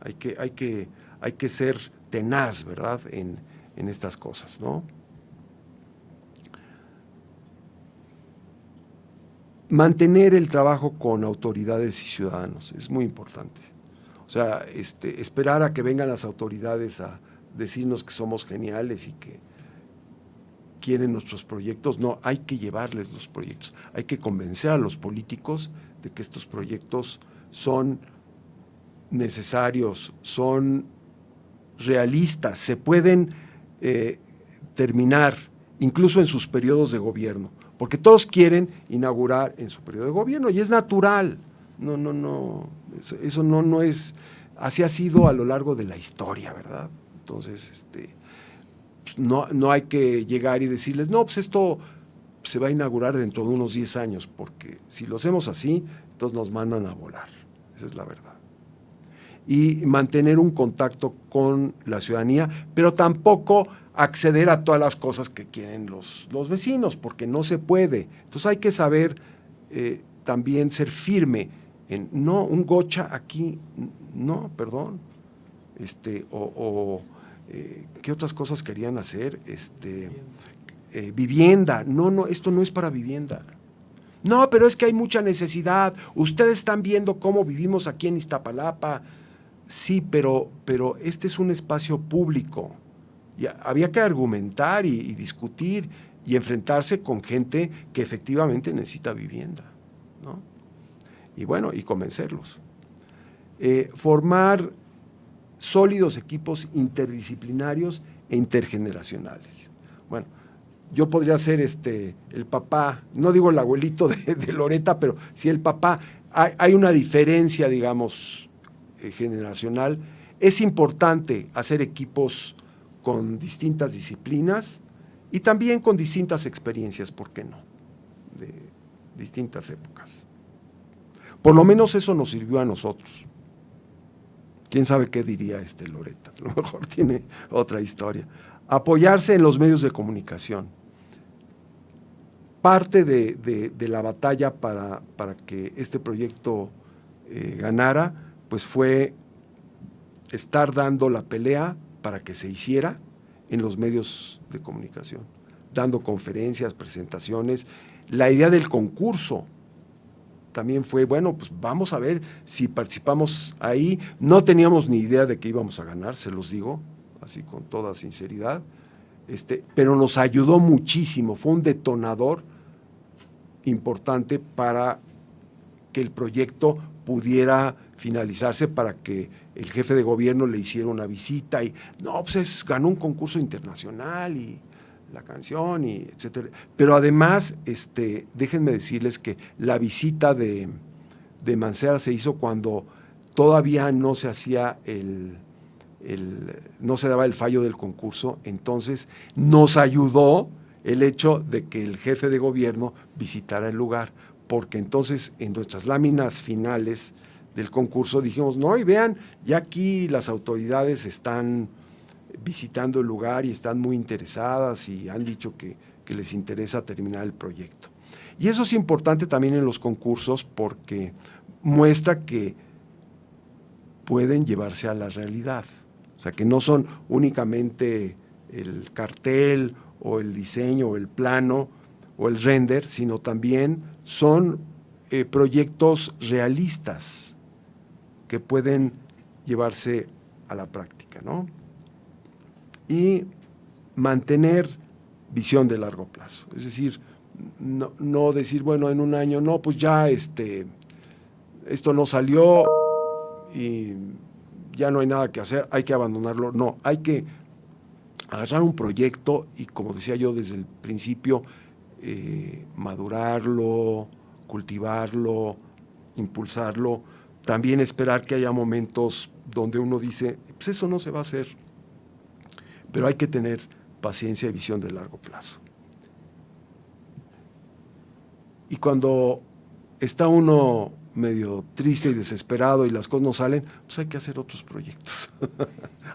[SPEAKER 2] Hay que ser tenaz, ¿verdad?, en estas cosas, ¿no? Mantener el trabajo con autoridades y ciudadanos es muy importante. O sea, esperar a que vengan las autoridades a decirnos que somos geniales y que quieren nuestros proyectos. No, hay que llevarles los proyectos. Hay que convencer a los políticos de que estos proyectos son necesarios, son realistas, se pueden terminar incluso en sus periodos de gobierno, porque todos quieren inaugurar en su periodo de gobierno y es natural. No, eso no es, así ha sido a lo largo de la historia, ¿verdad? Entonces, no hay que llegar y decirles, no, pues esto se va a inaugurar dentro de unos 10 años, porque si lo hacemos así, entonces nos mandan a volar, esa es la verdad. Y mantener un contacto con la ciudadanía, pero tampoco acceder a todas las cosas que quieren los vecinos, porque no se puede. Entonces hay que saber también ser firme en, no, un gocha aquí, no, perdón, ¿qué otras cosas querían hacer? Vivienda, no, esto no es para vivienda. No, pero es que hay mucha necesidad, ustedes están viendo cómo vivimos aquí en Iztapalapa. Sí, pero este es un espacio público. Y había que argumentar y discutir y enfrentarse con gente que efectivamente necesita vivienda, ¿no? Y bueno, y convencerlos. Formar sólidos equipos interdisciplinarios e intergeneracionales. Bueno, yo podría ser el papá, no digo el abuelito de Loreta, pero sí el papá. Hay una diferencia, digamos, generacional. Es importante hacer equipos con distintas disciplinas y también con distintas experiencias, ¿por qué no?, de distintas épocas. Por lo menos eso nos sirvió a nosotros. ¿Quién sabe qué diría Loreta? A lo mejor tiene otra historia. Apoyarse en los medios de comunicación. Parte de la batalla para que este proyecto ganara, pues fue estar dando la pelea para que se hiciera en los medios de comunicación, dando conferencias, presentaciones. La idea del concurso también fue, bueno, pues vamos a ver si participamos ahí. No teníamos ni idea de que íbamos a ganar, se los digo, así con toda sinceridad, pero nos ayudó muchísimo, fue un detonador importante para que el proyecto pudiera finalizarse, para que el jefe de gobierno le hiciera una visita y, no, pues ganó un concurso internacional y la canción y etcétera. Pero además, déjenme decirles que la visita de Mancera se hizo cuando todavía no se hacía no se daba el fallo del concurso. Entonces nos ayudó el hecho de que el jefe de gobierno visitara el lugar, porque entonces en nuestras láminas finales del concurso, dijimos, no, y vean, ya aquí las autoridades están visitando el lugar y están muy interesadas y han dicho que les interesa terminar el proyecto. Y eso es importante también en los concursos porque muestra que pueden llevarse a la realidad. O sea, que no son únicamente el cartel o el diseño o el plano o el render, sino también son proyectos realistas que pueden llevarse a la práctica, ¿no? Y mantener visión de largo plazo. Es decir, no decir, bueno, en un año, no, pues ya esto no salió y ya no hay nada que hacer, hay que abandonarlo. No, hay que agarrar un proyecto y, como decía yo desde el principio, madurarlo, cultivarlo, impulsarlo, también esperar que haya momentos donde uno dice, pues eso no se va a hacer, pero hay que tener paciencia y visión de largo plazo. Y cuando está uno medio triste y desesperado y las cosas no salen, pues hay que hacer otros proyectos.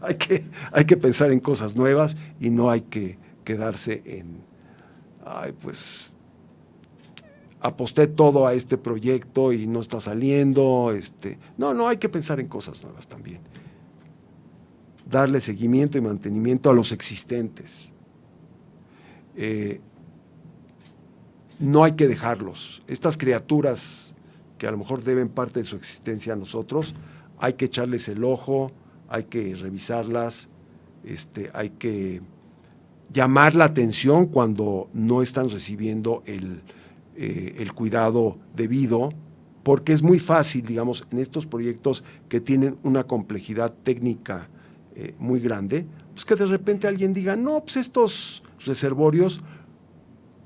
[SPEAKER 2] hay que pensar en cosas nuevas y no hay que quedarse en, ay, pues aposté todo a este proyecto y no está saliendo. No, hay que pensar en cosas nuevas también. Darle seguimiento y mantenimiento a los existentes. No hay que dejarlos. Estas criaturas que a lo mejor deben parte de su existencia a nosotros, hay que echarles el ojo, hay que revisarlas, hay que llamar la atención cuando no están recibiendo el cuidado debido, porque es muy fácil, digamos, en estos proyectos que tienen una complejidad técnica muy grande, pues que de repente alguien diga, no, pues estos reservorios,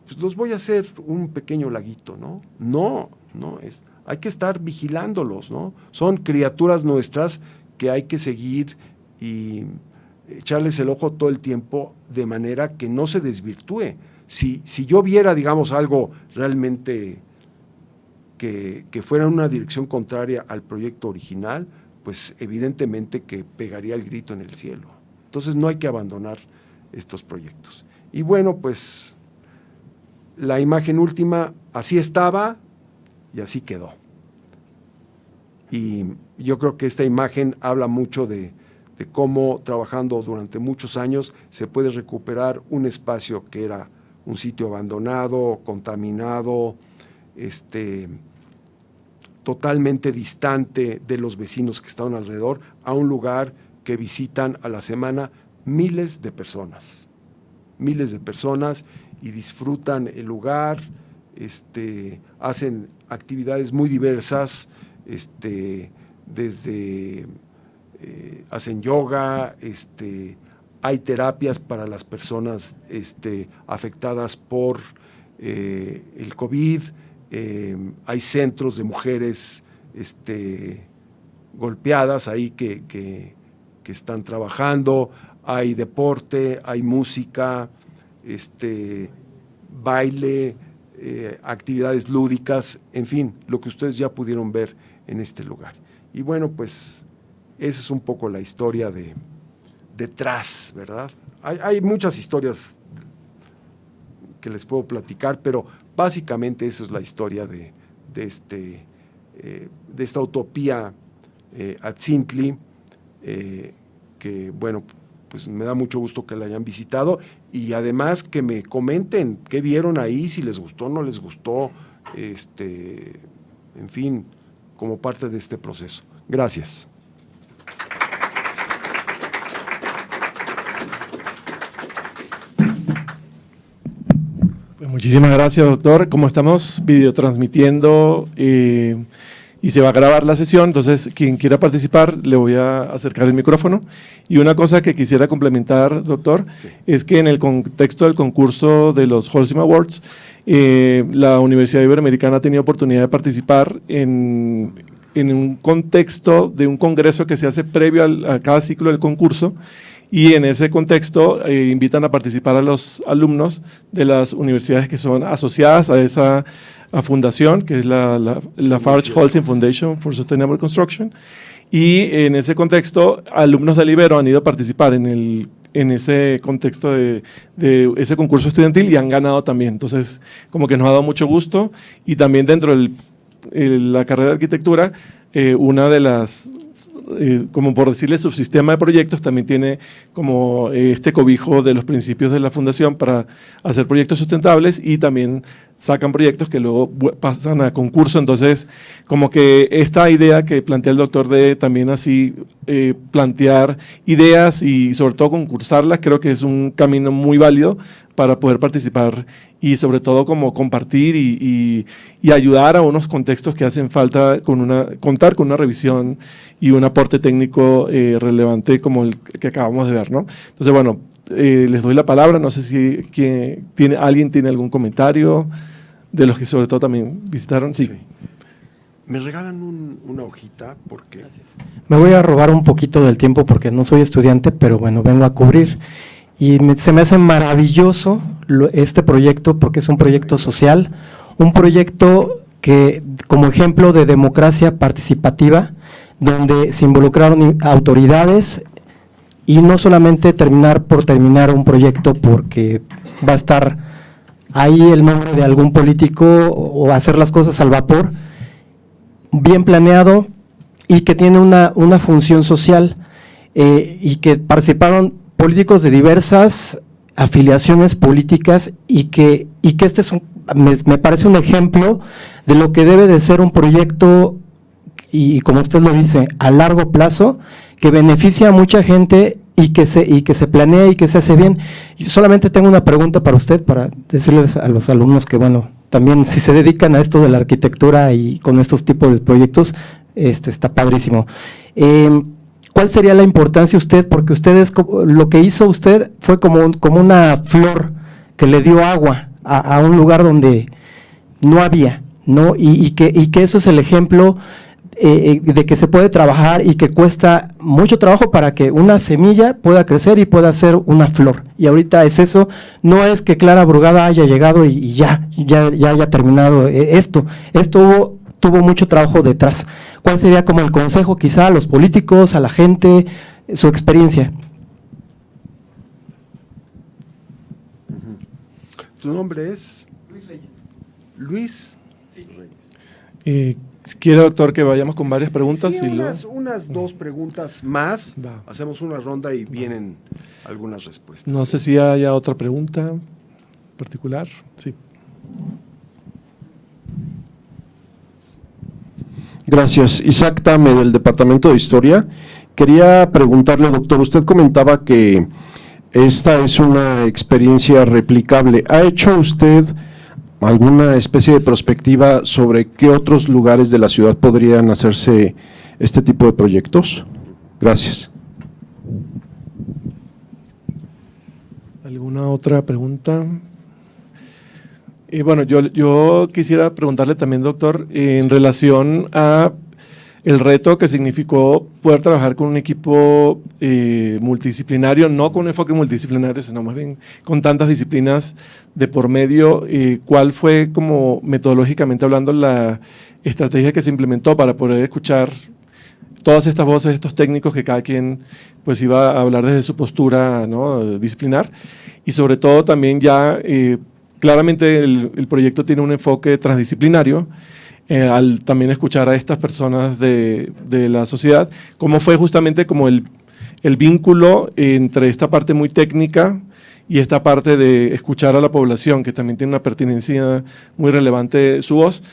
[SPEAKER 2] pues los voy a hacer un pequeño laguito, ¿no? No, hay que estar vigilándolos, ¿no? Son criaturas nuestras que hay que seguir y echarles el ojo todo el tiempo de manera que no se desvirtúe. Si yo viera, digamos, algo realmente que fuera en una dirección contraria al proyecto original, pues evidentemente que pegaría el grito en el cielo. Entonces no hay que abandonar estos proyectos. Y bueno, pues la imagen última así estaba y así quedó. Y yo creo que esta imagen habla mucho de cómo trabajando durante muchos años se puede recuperar un espacio que era un sitio abandonado, contaminado, totalmente distante de los vecinos que estaban alrededor, a un lugar que visitan a la semana miles de personas y disfrutan el lugar, hacen actividades muy diversas, desde hacen yoga, hay terapias para las personas afectadas por el COVID, hay centros de mujeres golpeadas ahí que están trabajando, hay deporte, hay música, baile, actividades lúdicas, en fin, lo que ustedes ya pudieron ver en este lugar. Y bueno, pues esa es un poco la historia detrás, ¿verdad? Hay muchas historias que les puedo platicar, pero básicamente esa es la historia de esta utopía Atzintli, que bueno, pues me da mucho gusto que la hayan visitado y además que me comenten qué vieron ahí, si les gustó, no les gustó, en fin, como parte de este proceso. Gracias.
[SPEAKER 1] Pues muchísimas gracias, doctor. Como estamos videotransmitiendo y se va a grabar la sesión, entonces quien quiera participar le voy a acercar el micrófono. Y una cosa que quisiera complementar, doctor, sí, es que en el contexto del concurso de los Holcim Awards, la Universidad Iberoamericana ha tenido oportunidad de participar en un contexto de un congreso que se hace previo a cada ciclo del concurso, y en ese contexto invitan a participar a los alumnos de las universidades que son asociadas a fundación, que es la Lafarge Holcim Foundation for Sustainable Construction, y en ese contexto, alumnos del Ibero han ido a participar en ese contexto de ese concurso estudiantil y han ganado también. Entonces, como que nos ha dado mucho gusto, y también dentro de la carrera de arquitectura, una de las, como por decirle, subsistema de proyectos también tiene como este cobijo de los principios de la fundación para hacer proyectos sustentables, y también sacan proyectos que luego pasan a concurso. Entonces, como que esta idea que plantea el doctor de también así plantear ideas y sobre todo concursarlas, creo que es un camino muy válido para poder participar y sobre todo como compartir y ayudar a unos contextos que hacen falta contar con una revisión y un aporte técnico relevante como el que acabamos de ver, ¿no? Entonces, bueno, les doy la palabra, no sé si alguien tiene algún comentario de los que sobre todo también visitaron. Sí.
[SPEAKER 2] ¿Me regalan una hojita? Porque
[SPEAKER 3] gracias. Me voy a robar un poquito del tiempo porque no soy estudiante, pero bueno, vengo a cubrir. Y se me hace maravilloso este proyecto porque es un proyecto social, un proyecto que como ejemplo de democracia participativa, donde se involucraron autoridades, y no solamente terminar por terminar un proyecto porque va a estar ahí el nombre de algún político o hacer las cosas al vapor, bien planeado y que tiene una función social, y que participaron políticos de diversas afiliaciones políticas, y que este es me parece un ejemplo de lo que debe de ser un proyecto, y como usted lo dice, a largo plazo, que beneficia a mucha gente y que se planea y que se hace bien. Yo solamente tengo una pregunta para usted, para decirles a los alumnos que, bueno, también si se dedican a esto de la arquitectura y con estos tipos de proyectos, está padrísimo. ¿Cuál sería la importancia usted? Porque lo que hizo usted fue como una flor que le dio agua a un lugar donde no había, ¿no? Y que eso es el ejemplo de que se puede trabajar y que cuesta mucho trabajo para que una semilla pueda crecer y pueda ser una flor. Y ahorita es eso, no es que Clara Brugada haya llegado y ya haya terminado esto. Tuvo mucho trabajo detrás. ¿Cuál sería como el consejo quizá a los políticos, a la gente, su experiencia?
[SPEAKER 2] ¿Tu nombre es?
[SPEAKER 3] Luis Reyes.
[SPEAKER 2] ¿Luis?
[SPEAKER 3] Sí.
[SPEAKER 2] Reyes.
[SPEAKER 1] Quiere, doctor, que vayamos con varias preguntas.
[SPEAKER 2] Sí, unas dos preguntas más.
[SPEAKER 1] Va.
[SPEAKER 2] Hacemos una ronda y vienen algunas respuestas.
[SPEAKER 1] No sé si haya otra pregunta particular. Sí.
[SPEAKER 4] Gracias. Isaac Tame, del Departamento de Historia. Quería preguntarle, doctor, usted comentaba que esta es una experiencia replicable. ¿Ha hecho usted alguna especie de perspectiva sobre qué otros lugares de la ciudad podrían hacerse este tipo de proyectos? Gracias.
[SPEAKER 1] ¿Alguna otra pregunta? Bueno, yo quisiera preguntarle también, doctor, en relación a el reto que significó poder trabajar con un equipo multidisciplinario, no con un enfoque multidisciplinario, sino más bien con tantas disciplinas de por medio. ¿Cuál fue, como metodológicamente hablando, la estrategia que se implementó para poder escuchar todas estas voces, estos técnicos, que cada quien pues iba a hablar desde su postura, ¿no?, disciplinar? Y sobre todo también ya claramente el proyecto tiene un enfoque transdisciplinario. Al también escuchar a estas personas de la sociedad, cómo fue justamente como el vínculo entre esta parte muy técnica y esta parte de escuchar a la población, que también tiene una pertinencia muy relevante su voz,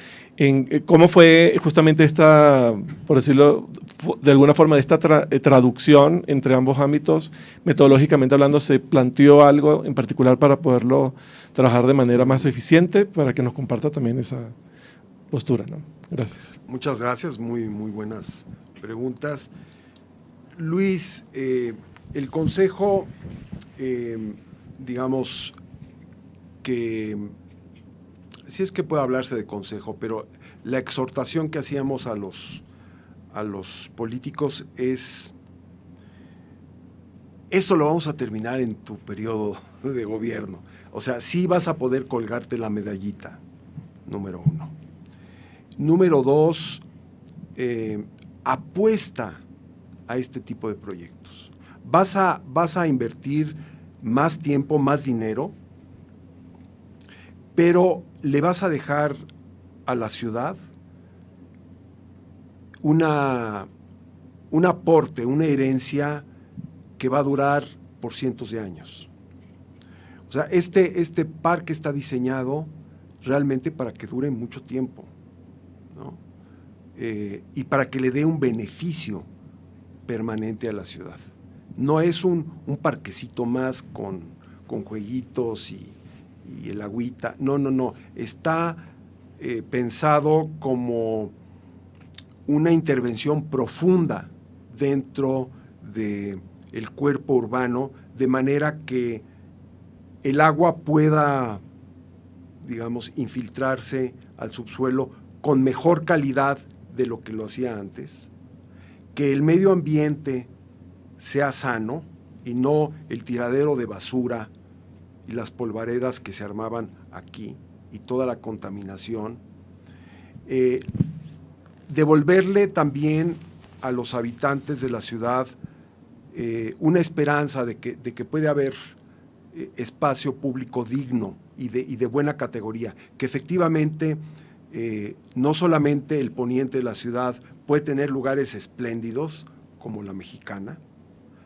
[SPEAKER 1] cómo fue justamente esta, por decirlo de alguna forma, de esta traducción entre ambos ámbitos. Metodológicamente hablando, ¿se planteó algo en particular para poderlo trabajar de manera más eficiente? Para que nos comparta también esa postura, ¿no? Gracias.
[SPEAKER 2] Muchas gracias, muy buenas preguntas. Luis, el consejo, digamos que, si es que puede hablarse de consejo, pero la exhortación que hacíamos a los políticos es: esto lo vamos a terminar en tu periodo de gobierno. O sea, sí vas a poder colgarte la medallita, número uno. Número dos, apuesta a este tipo de proyectos. Vas a invertir más tiempo, más dinero, pero le vas a dejar a la ciudad un aporte, una herencia que va a durar por cientos de años. O sea, este parque está diseñado realmente para que dure mucho tiempo, ¿no? Y para que le dé un beneficio permanente a la ciudad. No es un parquecito más con jueguitos y el agüita. No. Está pensado como una intervención profunda dentro del cuerpo urbano, de manera que el agua pueda, digamos, infiltrarse al subsuelo con mejor calidad de lo que lo hacía antes, que el medio ambiente sea sano y no el tiradero de basura y las polvaredas que se armaban aquí y toda la contaminación. Devolverle también a los habitantes de la ciudad una esperanza de que puede haber espacio público digno y de buena categoría, que efectivamente no solamente el poniente de la ciudad puede tener lugares espléndidos como la Mexicana,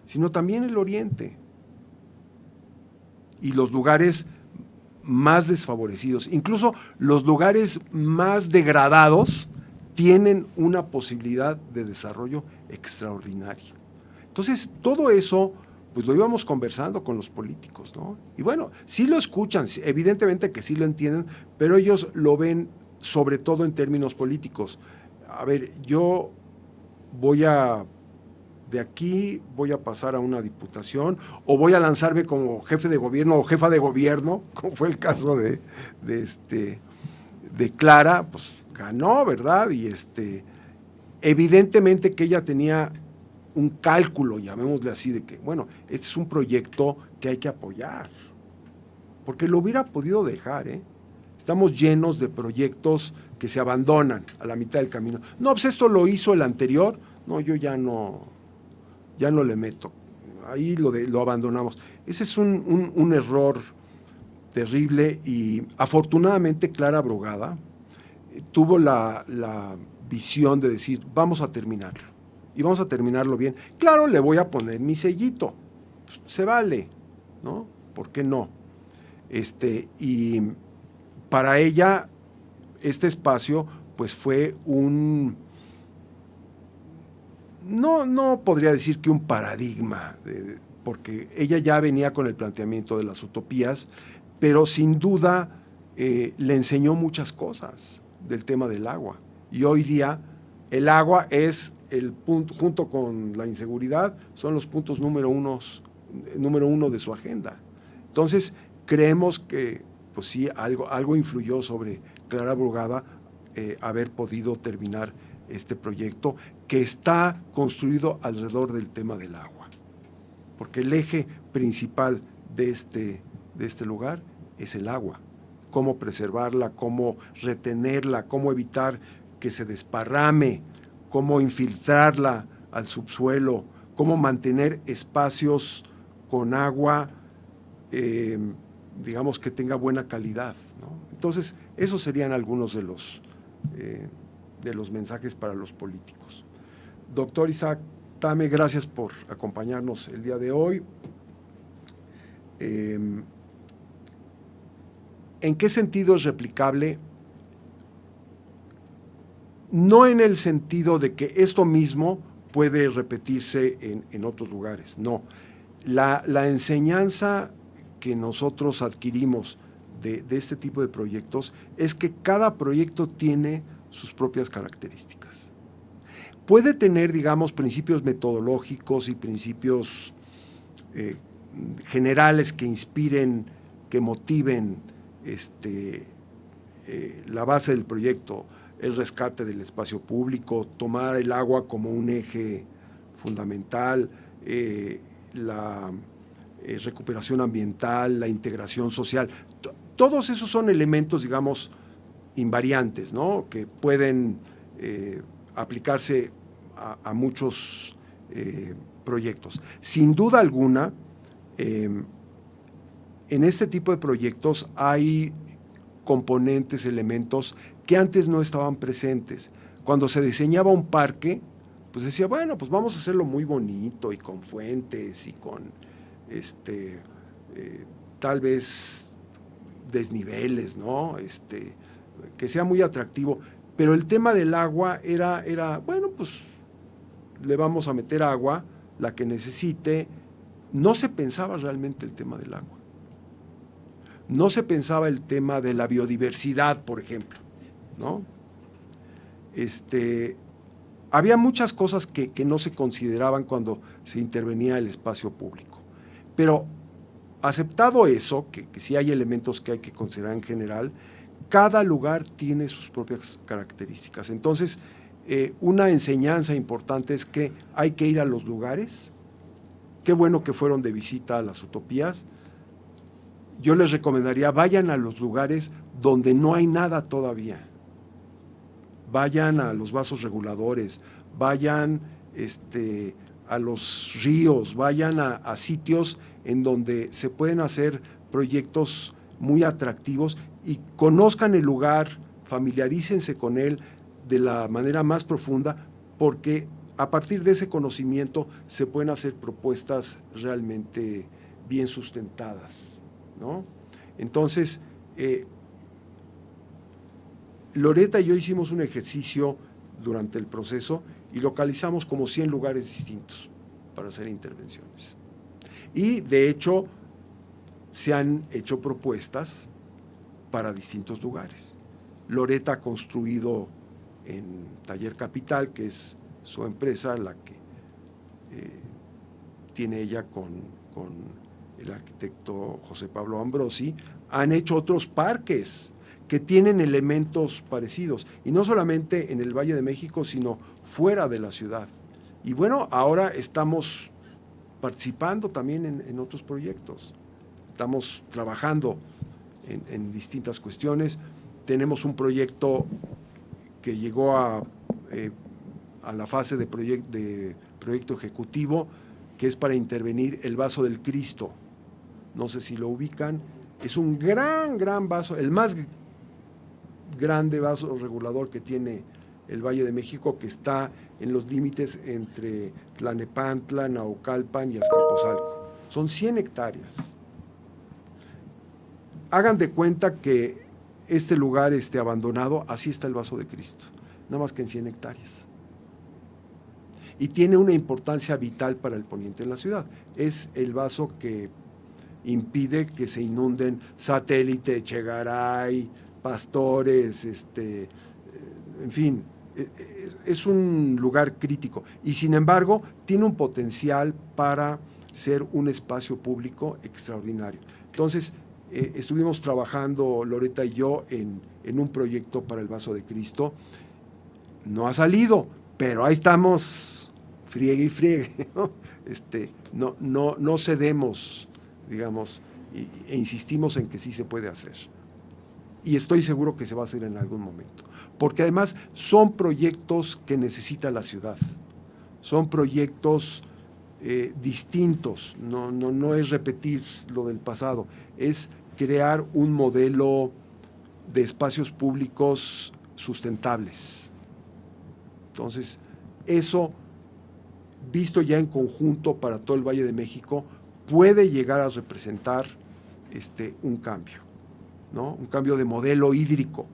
[SPEAKER 2] sino también el oriente y los lugares más desfavorecidos, incluso los lugares más degradados tienen una posibilidad de desarrollo extraordinaria. Entonces, todo eso pues lo íbamos conversando con los políticos, ¿no? Y bueno, sí lo escuchan, evidentemente que sí lo entienden, pero ellos lo ven sobre todo en términos políticos. A ver, yo de aquí voy a pasar a una diputación, o voy a lanzarme como jefe de gobierno o jefa de gobierno, como fue el caso de Clara, pues ganó, ¿verdad? Y evidentemente que ella tenía un cálculo, llamémosle así, de que, bueno, este es un proyecto que hay que apoyar, porque lo hubiera podido dejar, ¿eh? Estamos llenos de proyectos que se abandonan a la mitad del camino. No, pues esto lo hizo el anterior, no, yo ya no le meto, ahí lo abandonamos. Ese es un error terrible, y afortunadamente Clara Brugada tuvo la visión de decir, vamos a terminarlo, y vamos a terminarlo bien. Claro, le voy a poner mi sellito, pues, se vale, ¿no? ¿Por qué no? Y para ella, este espacio, pues fue no podría decir que un paradigma, porque ella ya venía con el planteamiento de las utopías, pero sin duda le enseñó muchas cosas del tema del agua. Y hoy día el agua es el punto, junto con la inseguridad, son los puntos número uno de su agenda. Entonces, creemos que pues sí, algo influyó sobre Clara Brugada haber podido terminar este proyecto, que está construido alrededor del tema del agua, porque el eje principal de este lugar es el agua. Cómo preservarla, cómo retenerla, cómo evitar que se desparrame, cómo infiltrarla al subsuelo, cómo mantener espacios con agua, digamos, que tenga buena calidad, ¿no? Entonces, esos serían algunos de los mensajes para los políticos. Doctor Isaac Tame, gracias por acompañarnos el día de hoy. ¿En qué sentido es replicable? No en el sentido de que esto mismo puede repetirse en otros lugares, no. La enseñanza que nosotros adquirimos de este tipo de proyectos es que cada proyecto tiene sus propias características. Puede tener, digamos, principios metodológicos y principios generales que inspiren, que motiven la base del proyecto, el rescate del espacio público, tomar el agua como un eje fundamental, la recuperación ambiental, la integración social. Todos esos son elementos, digamos, invariantes, ¿no? Que pueden aplicarse a muchos proyectos. Sin duda alguna, en este tipo de proyectos hay componentes, elementos que antes no estaban presentes. Cuando se diseñaba un parque, pues decía, bueno, pues vamos a hacerlo muy bonito y con fuentes y con tal vez desniveles, ¿no? Que sea muy atractivo. Pero el tema del agua era, bueno, pues le vamos a meter agua, la que necesite. No se pensaba realmente el tema del agua. No se pensaba el tema de la biodiversidad, por ejemplo, ¿no? Había muchas cosas que no se consideraban cuando se intervenía el espacio público. Pero aceptado eso, que sí hay elementos que hay que considerar en general, cada lugar tiene sus propias características. Entonces, una enseñanza importante es que hay que ir a los lugares. Qué bueno que fueron de visita a las utopías. Yo les recomendaría, vayan a los lugares donde no hay nada todavía. Vayan a los vasos reguladores, vayan a los ríos, vayan a sitios en donde se pueden hacer proyectos muy atractivos y conozcan el lugar, familiarícense con él de la manera más profunda, porque a partir de ese conocimiento se pueden hacer propuestas realmente bien sustentadas, ¿no? Entonces, Loreta y yo hicimos un ejercicio durante el proceso y localizamos como 100 lugares distintos para hacer intervenciones. Y, de hecho, se han hecho propuestas para distintos lugares. Loreta ha construido en Taller Capital, que es su empresa, la que tiene ella con el arquitecto José Pablo Ambrosi, han hecho otros parques que tienen elementos parecidos, y no solamente en el Valle de México, sino fuera de la ciudad. Y bueno, ahora estamos participando también en otros proyectos. Estamos trabajando en distintas cuestiones. Tenemos un proyecto que llegó a la fase de proyecto ejecutivo, que es para intervenir el vaso del Cristo. No sé si lo ubican. Es un gran vaso, el más grande vaso regulador que tiene el Valle de México, que está en los límites entre Tlalnepantla, Naucalpan y Azcapotzalco. Son 100 hectáreas. Hagan de cuenta que este lugar abandonado, así está el vaso de Cristo, nada más que en 100 hectáreas. Y tiene una importancia vital para el poniente en la ciudad. Es el vaso que impide que se inunden Satélite, Chegaray, Pastores, en fin, es un lugar crítico. Y sin embargo, tiene un potencial para ser un espacio público extraordinario. Entonces, estuvimos trabajando, Loreta y yo, en un proyecto para el Vaso de Cristo. No ha salido, pero ahí estamos, friegue y friegue, ¿no? No cedemos, digamos, e insistimos en que sí se puede hacer. Y estoy seguro que se va a hacer en algún momento. Porque además son proyectos que necesita la ciudad. Son proyectos distintos. No es repetir lo del pasado. Es crear un modelo de espacios públicos sustentables. Entonces, eso, visto ya en conjunto para todo el Valle de México, puede llegar a representar un cambio, ¿no? Un cambio de modelo hídrico,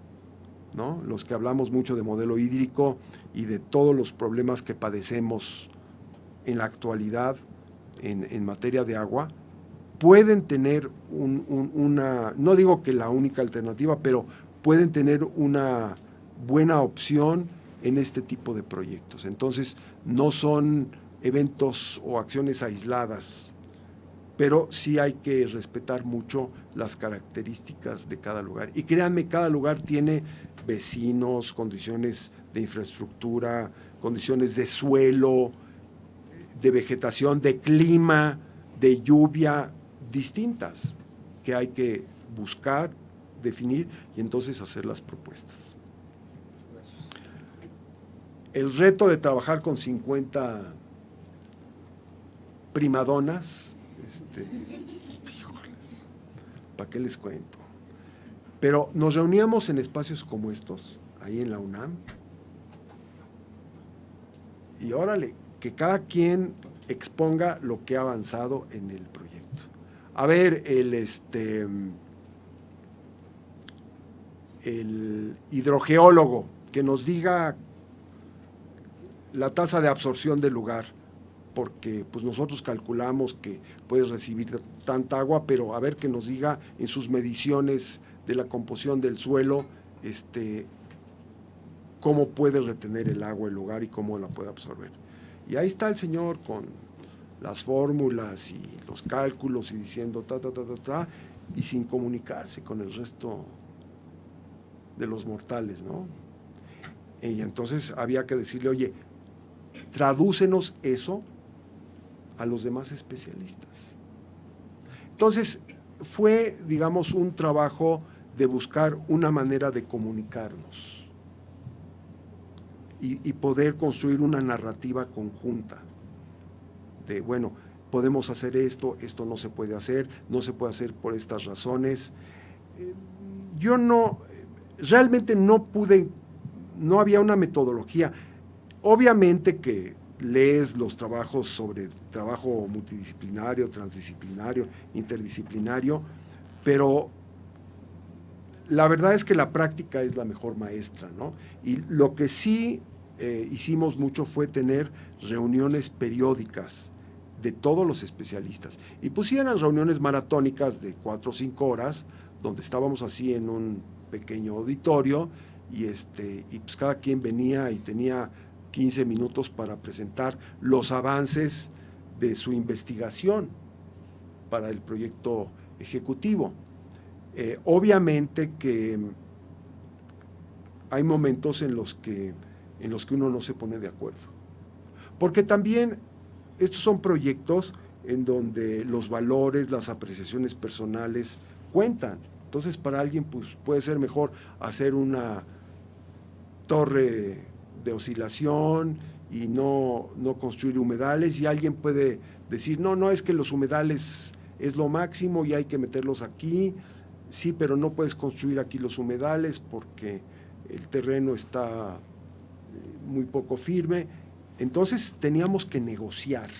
[SPEAKER 2] ¿no? Los que hablamos mucho de modelo hídrico y de todos los problemas que padecemos en la actualidad en materia de agua, pueden tener una, no digo que la única alternativa, pero pueden tener una buena opción en este tipo de proyectos. Entonces, no son eventos o acciones aisladas, pero sí hay que respetar mucho las características de cada lugar. Y créanme, cada lugar tiene vecinos, condiciones de infraestructura, condiciones de suelo, de vegetación, de clima, de lluvia distintas, que hay que buscar definir y entonces hacer las propuestas. El reto de trabajar con 50 primadonas, híjole, ¿para qué les cuento? Pero nos reuníamos en espacios como estos, ahí en la UNAM, y órale, que cada quien exponga lo que ha avanzado en el proyecto. A ver, el hidrogeólogo que nos diga la tasa de absorción del lugar, porque pues nosotros calculamos que puedes recibir tanta agua, pero a ver que nos diga en sus mediciones de la composición del suelo, cómo puede retener el agua el lugar y cómo la puede absorber. Y ahí está el señor con las fórmulas y los cálculos y diciendo y sin comunicarse con el resto de los mortales, ¿no? Y entonces había que decirle, oye, tradúcenos eso a los demás especialistas. Entonces fue, digamos, un trabajo de buscar una manera de comunicarnos y poder construir una narrativa conjunta de, bueno, podemos hacer esto, esto no se puede hacer por estas razones. Yo realmente no pude, no había una metodología. Obviamente que lees los trabajos sobre trabajo multidisciplinario, transdisciplinario, interdisciplinario, pero la verdad es que la práctica es la mejor maestra, ¿no? Y lo que sí hicimos mucho fue tener reuniones periódicas de todos los especialistas. Y pues sí eran reuniones maratónicas de 4 o 5 horas, donde estábamos así en un pequeño auditorio, y pues cada quien venía y tenía 15 minutos para presentar los avances de su investigación para el proyecto ejecutivo. Obviamente que hay momentos en los que uno no se pone de acuerdo, porque también estos son proyectos en donde los valores, las apreciaciones personales cuentan. Entonces para alguien pues, puede ser mejor hacer una torre de oscilación y no construir humedales, y alguien puede decir, no, es que los humedales es lo máximo y hay que meterlos aquí, sí, pero no puedes construir aquí los humedales porque el terreno está muy poco firme. Entonces teníamos que negociar,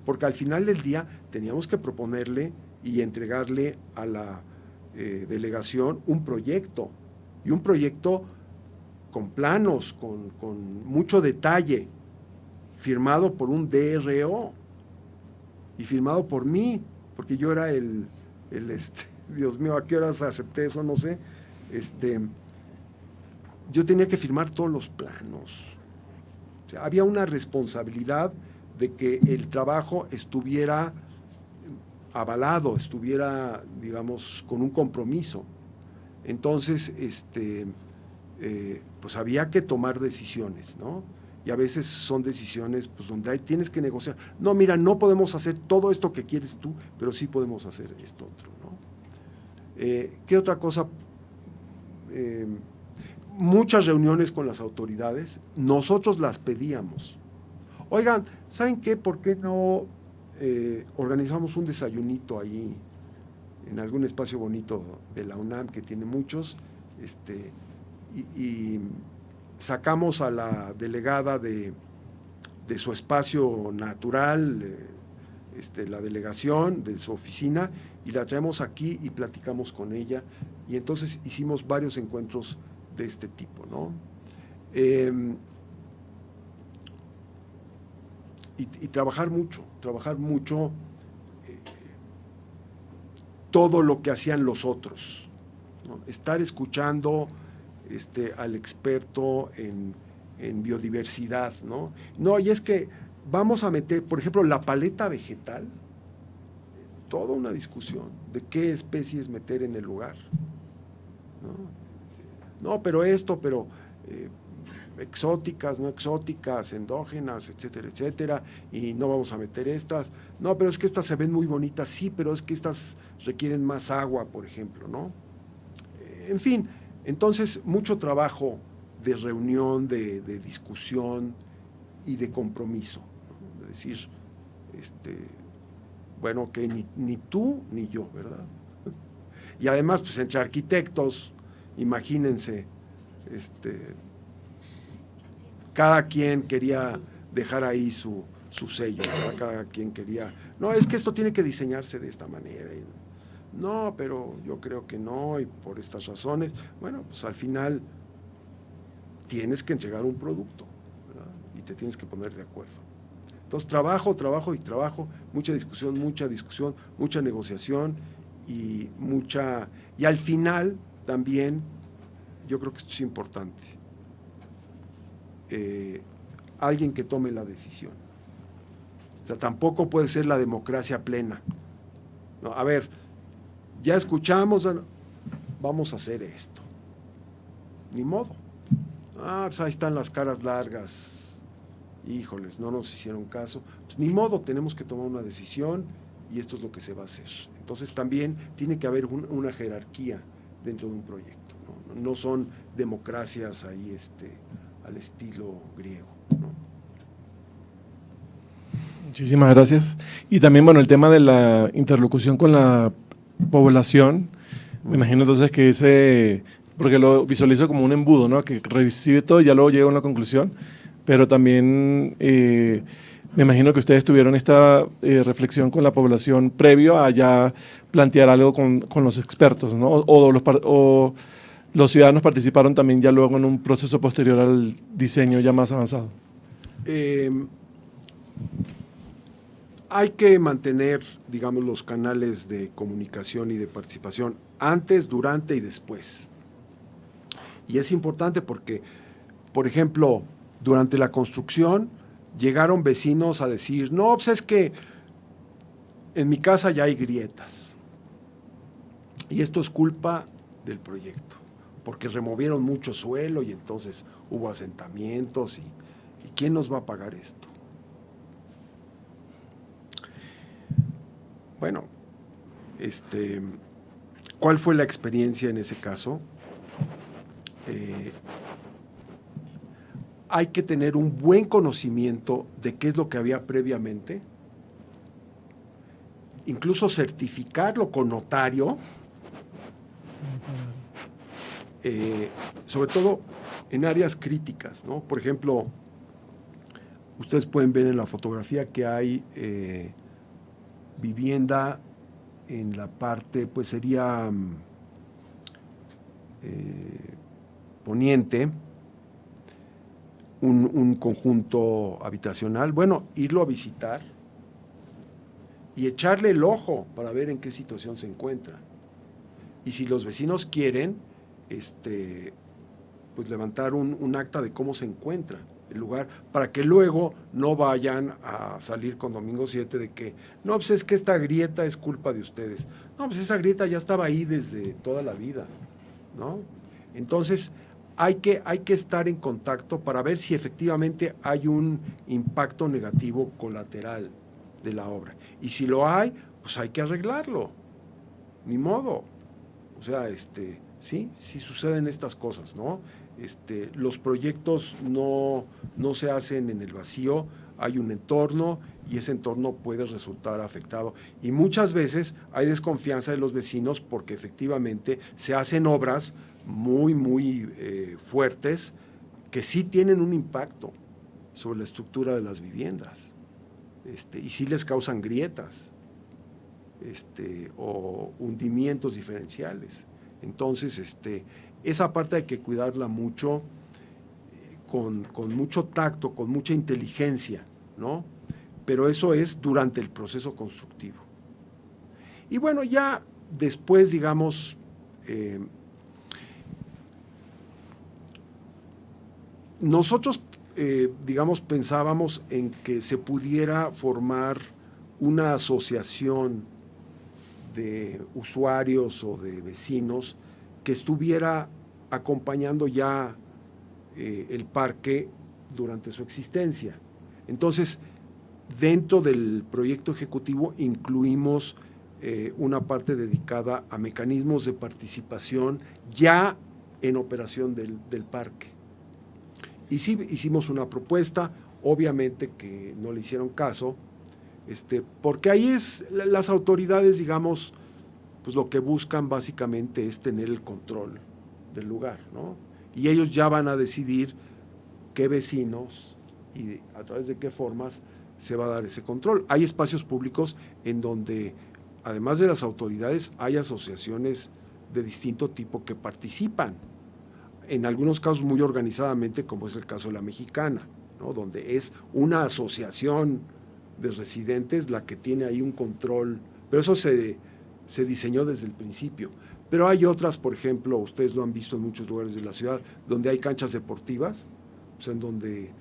[SPEAKER 2] porque al final del día teníamos que proponerle y entregarle a la delegación un proyecto, y un proyecto con planos, con mucho detalle, firmado por un DRO y firmado por mí, porque yo era Dios mío, ¿a qué horas acepté eso? No sé. Yo tenía que firmar todos los planos. O sea, había una responsabilidad de que el trabajo estuviera avalado, estuviera, digamos, con un compromiso. Entonces, pues había que tomar decisiones, ¿no? Y a veces son decisiones pues, donde tienes que negociar. No, mira, no podemos hacer todo esto que quieres tú, pero sí podemos hacer esto otro, ¿no? ¿Qué otra cosa? Muchas reuniones con las autoridades, nosotros las pedíamos. Oigan, ¿saben qué? ¿Por qué no organizamos un desayunito ahí, en algún espacio bonito de la UNAM, que tiene muchos, y sacamos a la delegada de su espacio natural, la delegación de su oficina, y la traemos aquí y platicamos con ella, y entonces hicimos varios encuentros de este tipo, ¿no? Y trabajar mucho todo lo que hacían los otros, ¿no? Estar escuchando al experto en biodiversidad, ¿no? No, y es que vamos a meter, por ejemplo, la paleta vegetal, toda una discusión de qué especies meter en el lugar, ¿no? No, pero exóticas, no exóticas, endógenas, etcétera, etcétera, y no vamos a meter estas. No, pero es que estas se ven muy bonitas, sí, pero es que estas requieren más agua, por ejemplo, ¿no? En fin, entonces mucho trabajo de reunión, de discusión y de compromiso, ¿no? De decir, bueno, que ni tú ni yo, ¿verdad? Y además, pues entre arquitectos, imagínense, cada quien quería dejar ahí su sello, ¿verdad? Cada quien quería, no, es que esto tiene que diseñarse de esta manera. Y, no, pero yo creo que no, y por estas razones. Bueno, pues al final tienes que entregar un producto, ¿verdad? Y te tienes que poner de acuerdo. Entonces, trabajo, mucha discusión, mucha negociación y al final también, yo creo que esto es importante, alguien que tome la decisión. O sea, tampoco puede ser la democracia plena. No, a ver, ya escuchamos, vamos a hacer esto. Ni modo. Pues ahí están las caras largas. Híjoles, no nos hicieron caso. Pues ni modo, tenemos que tomar una decisión y esto es lo que se va a hacer. Entonces también tiene que haber una jerarquía dentro de un proyecto, ¿no? No son democracias ahí al estilo griego, ¿no?
[SPEAKER 1] Muchísimas gracias. Y también, bueno, el tema de la interlocución con la población, me imagino entonces que porque lo visualizo como un embudo, ¿no? Que recibe todo y ya luego llega a una conclusión, pero también me imagino que ustedes tuvieron esta reflexión con la población previo a ya plantear algo con los expertos, ¿no? O los ciudadanos participaron también ya luego en un proceso posterior al diseño ya más avanzado.
[SPEAKER 2] Hay que mantener, digamos, los canales de comunicación y de participación antes, durante y después. Y es importante porque, por ejemplo, durante la construcción llegaron vecinos a decir, no, pues es que en mi casa ya hay grietas. Y esto es culpa del proyecto, porque removieron mucho suelo y entonces hubo asentamientos. ¿Y quién nos va a pagar esto? Bueno, ¿cuál fue la experiencia en ese caso? Hay que tener un buen conocimiento de qué es lo que había previamente, incluso certificarlo con notario, sobre todo en áreas críticas, ¿no? Por ejemplo, ustedes pueden ver en la fotografía que hay vivienda en la parte, pues sería poniente, un conjunto habitacional. Bueno, irlo a visitar y echarle el ojo para ver en qué situación se encuentra. Y si los vecinos quieren, pues levantar un acta de cómo se encuentra el lugar, para que luego no vayan a salir con Domingo 7 de que, no, pues es que esta grieta es culpa de ustedes. No, pues esa grieta ya estaba ahí desde toda la vida, ¿no? Entonces, hay que estar en contacto para ver si efectivamente hay un impacto negativo colateral de la obra. Y si lo hay, pues hay que arreglarlo. Ni modo. O sea, sí suceden estas cosas, ¿no? Los proyectos no se hacen en el vacío, hay un entorno y ese entorno puede resultar afectado. Y muchas veces hay desconfianza de los vecinos porque efectivamente se hacen obras muy, muy fuertes que sí tienen un impacto sobre la estructura de las viviendas, y sí les causan grietas, o hundimientos diferenciales. Entonces, esa parte hay que cuidarla mucho, con mucho tacto, con mucha inteligencia, ¿no? Pero eso es durante el proceso constructivo. Y bueno, ya después, digamos, nosotros, digamos, pensábamos en que se pudiera formar una asociación de usuarios o de vecinos que estuviera acompañando ya el parque durante su existencia. Entonces, dentro del proyecto ejecutivo incluimos una parte dedicada a mecanismos de participación ya en operación del parque. Y sí hicimos una propuesta, obviamente que no le hicieron caso, porque ahí es las autoridades, digamos, pues lo que buscan básicamente es tener el control del lugar, ¿no? Y ellos ya van a decidir qué vecinos y a través de qué formas se va a dar ese control. Hay espacios públicos en donde, además de las autoridades, hay asociaciones de distinto tipo que participan, en algunos casos muy organizadamente, como es el caso de la Mexicana, ¿no? Donde es una asociación de residentes la que tiene ahí un control, pero eso se diseñó desde el principio. Pero hay otras, por ejemplo, ustedes lo han visto en muchos lugares de la ciudad, donde hay canchas deportivas, o sea, en donde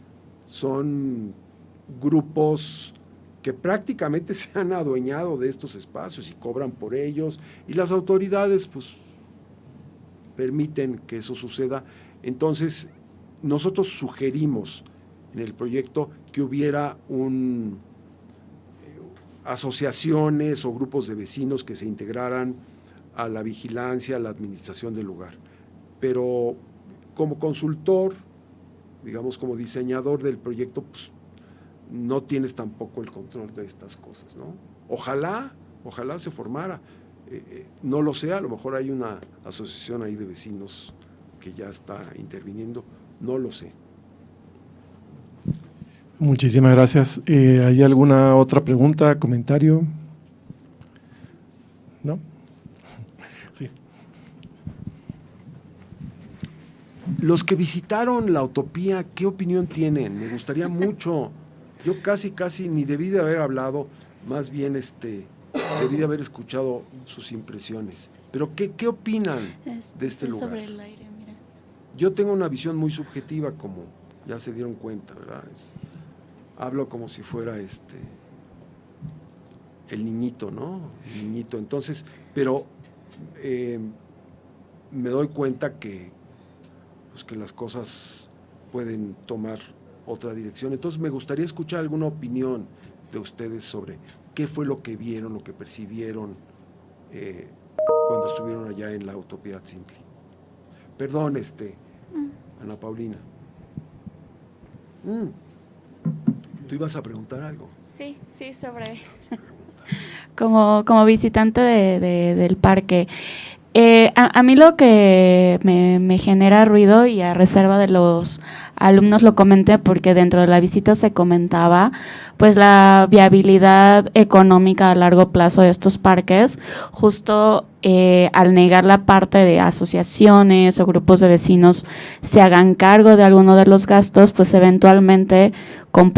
[SPEAKER 2] son grupos que prácticamente se han adueñado de estos espacios y cobran por ellos, y las autoridades pues permiten que eso suceda. Entonces, nosotros sugerimos en el proyecto que hubiera asociaciones o grupos de vecinos que se integraran a la vigilancia, a la administración del lugar. Pero como consultor, digamos como diseñador del proyecto, pues, no tienes tampoco el control de estas cosas, ¿no? Ojalá se formara. No lo sé, a lo mejor hay una asociación ahí de vecinos que ya está interviniendo, no lo sé.
[SPEAKER 1] Muchísimas gracias. ¿Hay alguna otra pregunta, comentario? ¿No? Sí.
[SPEAKER 2] Los que visitaron la Utopía, ¿qué opinión tienen? Me gustaría mucho. Yo casi ni debí de haber hablado, más bien debí de haber escuchado sus impresiones. Pero ¿qué opinan de este lugar?
[SPEAKER 5] Sobre el aire, mira.
[SPEAKER 2] Yo tengo una visión muy subjetiva, como ya se dieron cuenta, ¿verdad? Hablo como si fuera el niñito, ¿no? El niñito. Entonces, pero me doy cuenta que las cosas pueden tomar otra dirección. Entonces me gustaría escuchar alguna opinión de ustedes sobre qué fue lo que vieron, lo que percibieron cuando estuvieron allá en la Utopía Atzintli. Perdón, Ana Paulina. ¿Tú ibas a preguntar algo?
[SPEAKER 5] Sí, sobre como visitante del parque. A mí lo que me genera ruido, y a reserva de los alumnos lo comenté, porque dentro de la visita se comentaba pues la viabilidad económica a largo plazo de estos parques, justo al negar la parte de asociaciones o grupos de vecinos se hagan cargo de alguno de los gastos, pues eventualmente con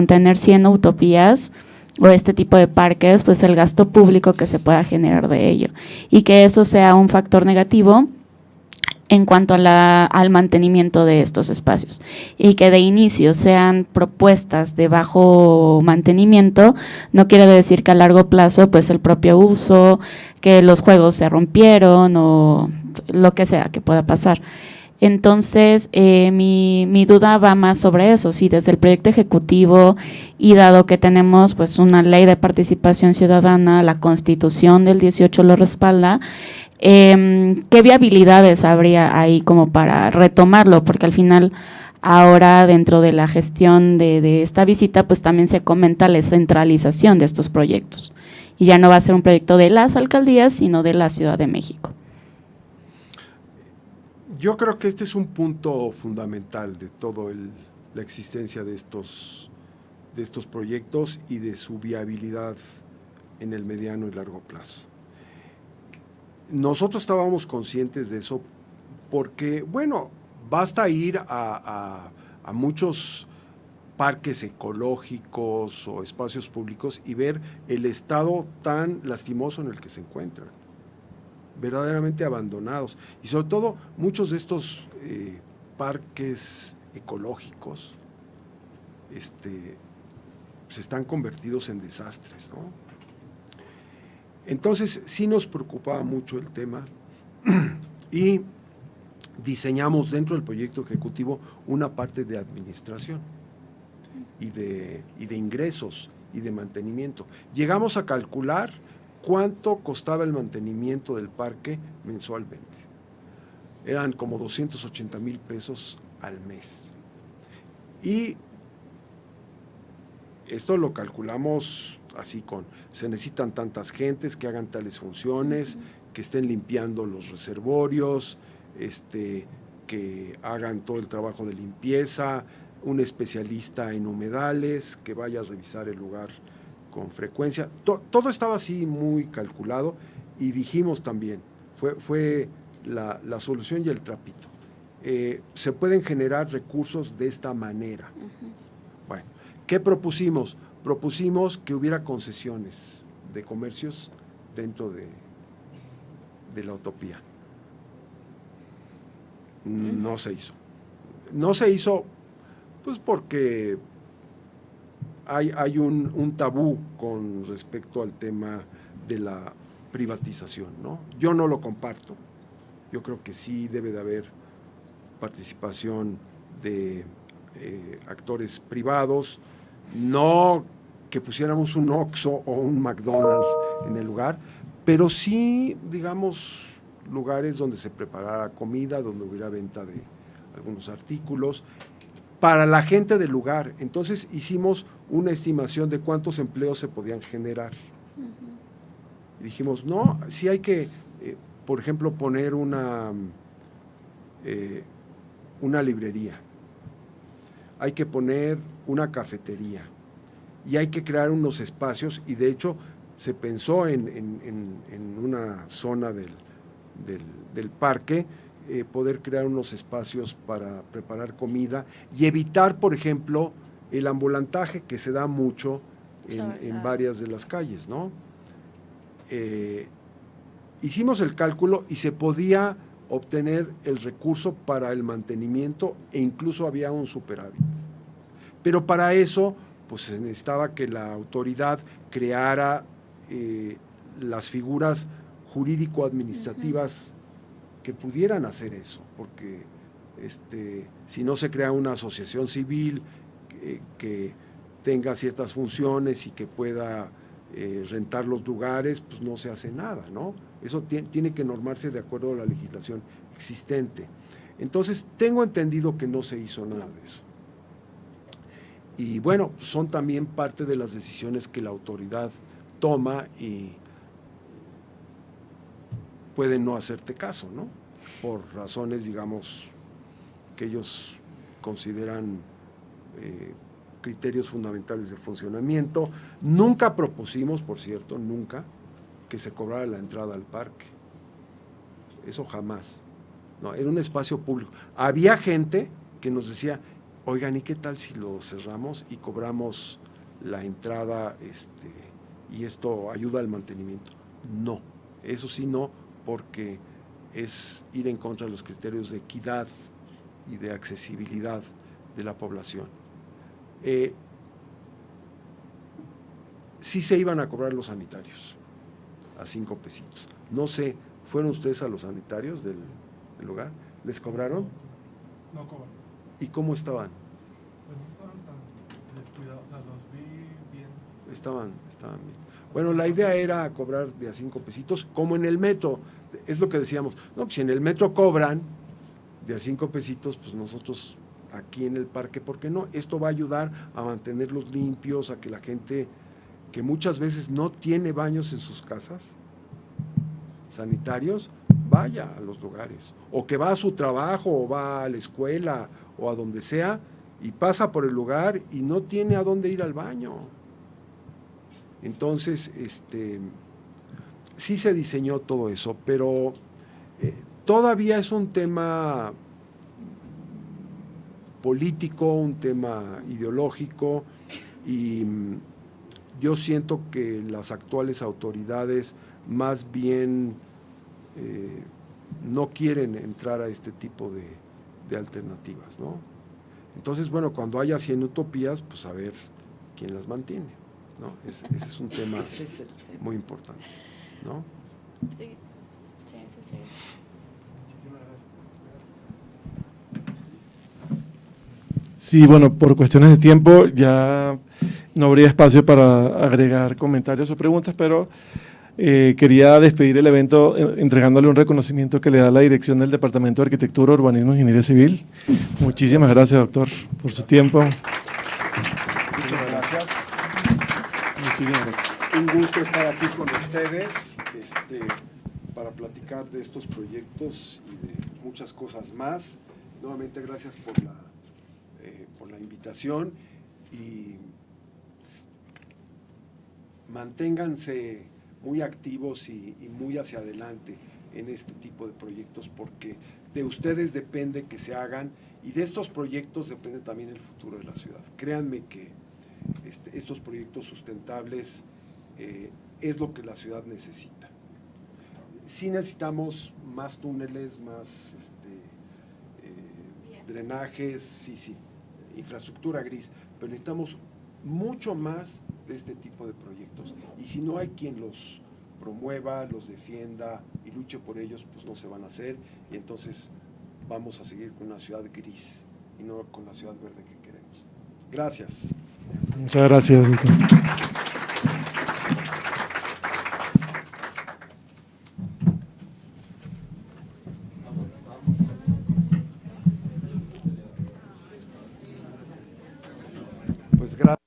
[SPEAKER 5] tener 100 utopías o este tipo de parques, pues el gasto público que se pueda generar de ello, y que eso sea un factor negativo en cuanto al mantenimiento de estos espacios, y que de inicio sean propuestas de bajo mantenimiento, no quiere decir que a largo plazo pues el propio uso, que los juegos se rompieron o lo que sea que pueda pasar. Entonces, mi duda va más sobre eso, si desde el proyecto ejecutivo, y dado que tenemos pues una ley de participación ciudadana, la Constitución del 18 lo respalda, ¿qué viabilidades habría ahí como para retomarlo? Porque al final, ahora dentro de la gestión de esta visita, pues también se comenta la centralización de estos proyectos, y ya no va a ser un proyecto de las alcaldías, sino de la Ciudad de México.
[SPEAKER 2] Yo creo que este es un punto fundamental de toda la existencia de estos proyectos y de su viabilidad en el mediano y largo plazo. Nosotros estábamos conscientes de eso porque, bueno, basta ir a muchos parques ecológicos o espacios públicos y ver el estado tan lastimoso en el que se encuentran, verdaderamente abandonados, y sobre todo muchos de estos parques ecológicos se están convertidos en desastres, ¿no? Entonces sí nos preocupaba mucho el tema y diseñamos dentro del proyecto ejecutivo una parte de administración y de ingresos y de mantenimiento. Llegamos a calcular cuánto costaba el mantenimiento del parque mensualmente. Eran como 280,000 pesos al mes. Y esto lo calculamos así se necesitan tantas gentes que hagan tales funciones, que estén limpiando los reservorios, que hagan todo el trabajo de limpieza, un especialista en humedales, que vaya a revisar el lugar con frecuencia. Todo estaba así muy calculado y dijimos también, fue la solución y el trapito. Se pueden generar recursos de esta manera. Bueno, ¿qué propusimos? Propusimos que hubiera concesiones de comercios dentro de la utopía. No se hizo. No se hizo pues porque hay un tabú con respecto al tema de la privatización, ¿no? Yo no lo comparto. Yo creo que sí debe de haber participación de actores privados, no que pusiéramos un Oxxo o un McDonald's en el lugar, pero sí, digamos, lugares donde se preparara comida, donde hubiera venta de algunos artículos, para la gente del lugar. Entonces hicimos una estimación de cuántos empleos se podían generar. Y dijimos, no, sí hay que, por ejemplo, poner una librería, hay que poner una cafetería y hay que crear unos espacios, y de hecho se pensó en una zona del parque, poder crear unos espacios para preparar comida y evitar, por ejemplo, el ambulantaje que se da mucho en varias de las calles, ¿no? Hicimos el cálculo y se podía obtener el recurso para el mantenimiento e incluso había un superávit. Pero para eso, pues se necesitaba que la autoridad creara las figuras jurídico-administrativas que pudieran hacer eso, porque si no se crea una asociación civil que tenga ciertas funciones y que pueda rentar los lugares, pues no se hace nada, ¿no? Eso tiene que normarse de acuerdo a la legislación existente. Entonces, tengo entendido que no se hizo nada de eso. Y bueno, son también parte de las decisiones que la autoridad toma y pueden no hacerte caso, ¿no? Por razones, digamos, que ellos consideran criterios fundamentales de funcionamiento. Nunca propusimos, por cierto, nunca, que se cobrara la entrada al parque. Eso jamás. No, era un espacio público. Había gente que nos decía, oigan, ¿y qué tal si lo cerramos y cobramos la entrada y esto ayuda al mantenimiento? No, eso sí no, porque es ir en contra de los criterios de equidad y de accesibilidad de la población. Sí se iban a cobrar los sanitarios a 5 pesitos. No sé, ¿fueron ustedes a los sanitarios del lugar? ¿Les cobraron?
[SPEAKER 1] No cobran.
[SPEAKER 2] ¿Y cómo estaban?
[SPEAKER 1] Pues no estaban tan descuidados, o sea, los vi bien.
[SPEAKER 2] Estaban bien. Bueno, la idea era cobrar de a 5 pesitos, como en el metro. Es lo que decíamos, no, pues si en el metro cobran de a 5 pesitos, pues nosotros aquí en el parque, ¿por qué no? Esto va a ayudar a mantenerlos limpios, a que la gente que muchas veces no tiene baños en sus casas sanitarios, vaya a los lugares, o que va a su trabajo, o va a la escuela, o a donde sea, y pasa por el lugar y no tiene a dónde ir al baño. Entonces, sí se diseñó todo eso, pero todavía es un tema político, un tema ideológico, y yo siento que las actuales autoridades más bien no quieren entrar a este tipo de alternativas, ¿no? Entonces, bueno, cuando haya 100 utopías, pues a ver quién las mantiene, ¿no? Ese es un tema muy importante, ¿no?
[SPEAKER 5] Sí.
[SPEAKER 1] Muchísimas gracias. Sí, bueno, por cuestiones de tiempo ya no habría espacio para agregar comentarios o preguntas, pero quería despedir el evento entregándole un reconocimiento que le da la dirección del Departamento de Arquitectura, Urbanismo e Ingeniería Civil. Muchísimas gracias, doctor, por su tiempo.
[SPEAKER 2] Muchas gracias.
[SPEAKER 1] Muchísimas gracias.
[SPEAKER 2] Un gusto estar aquí con ustedes para platicar de estos proyectos y de muchas cosas más. Nuevamente gracias por la invitación y manténganse muy activos y muy hacia adelante en este tipo de proyectos, porque de ustedes depende que se hagan y de estos proyectos depende también el futuro de la ciudad. Créanme que estos proyectos sustentables es lo que la ciudad necesita. Sí necesitamos más túneles, más drenajes, sí, infraestructura gris, pero necesitamos mucho más de este tipo de proyectos. Y si no hay quien los promueva, los defienda y luche por ellos, pues no se van a hacer y entonces vamos a seguir con una ciudad gris y no con la ciudad verde que queremos. Gracias.
[SPEAKER 1] Muchas gracias, doctor.
[SPEAKER 2] Pues gracias.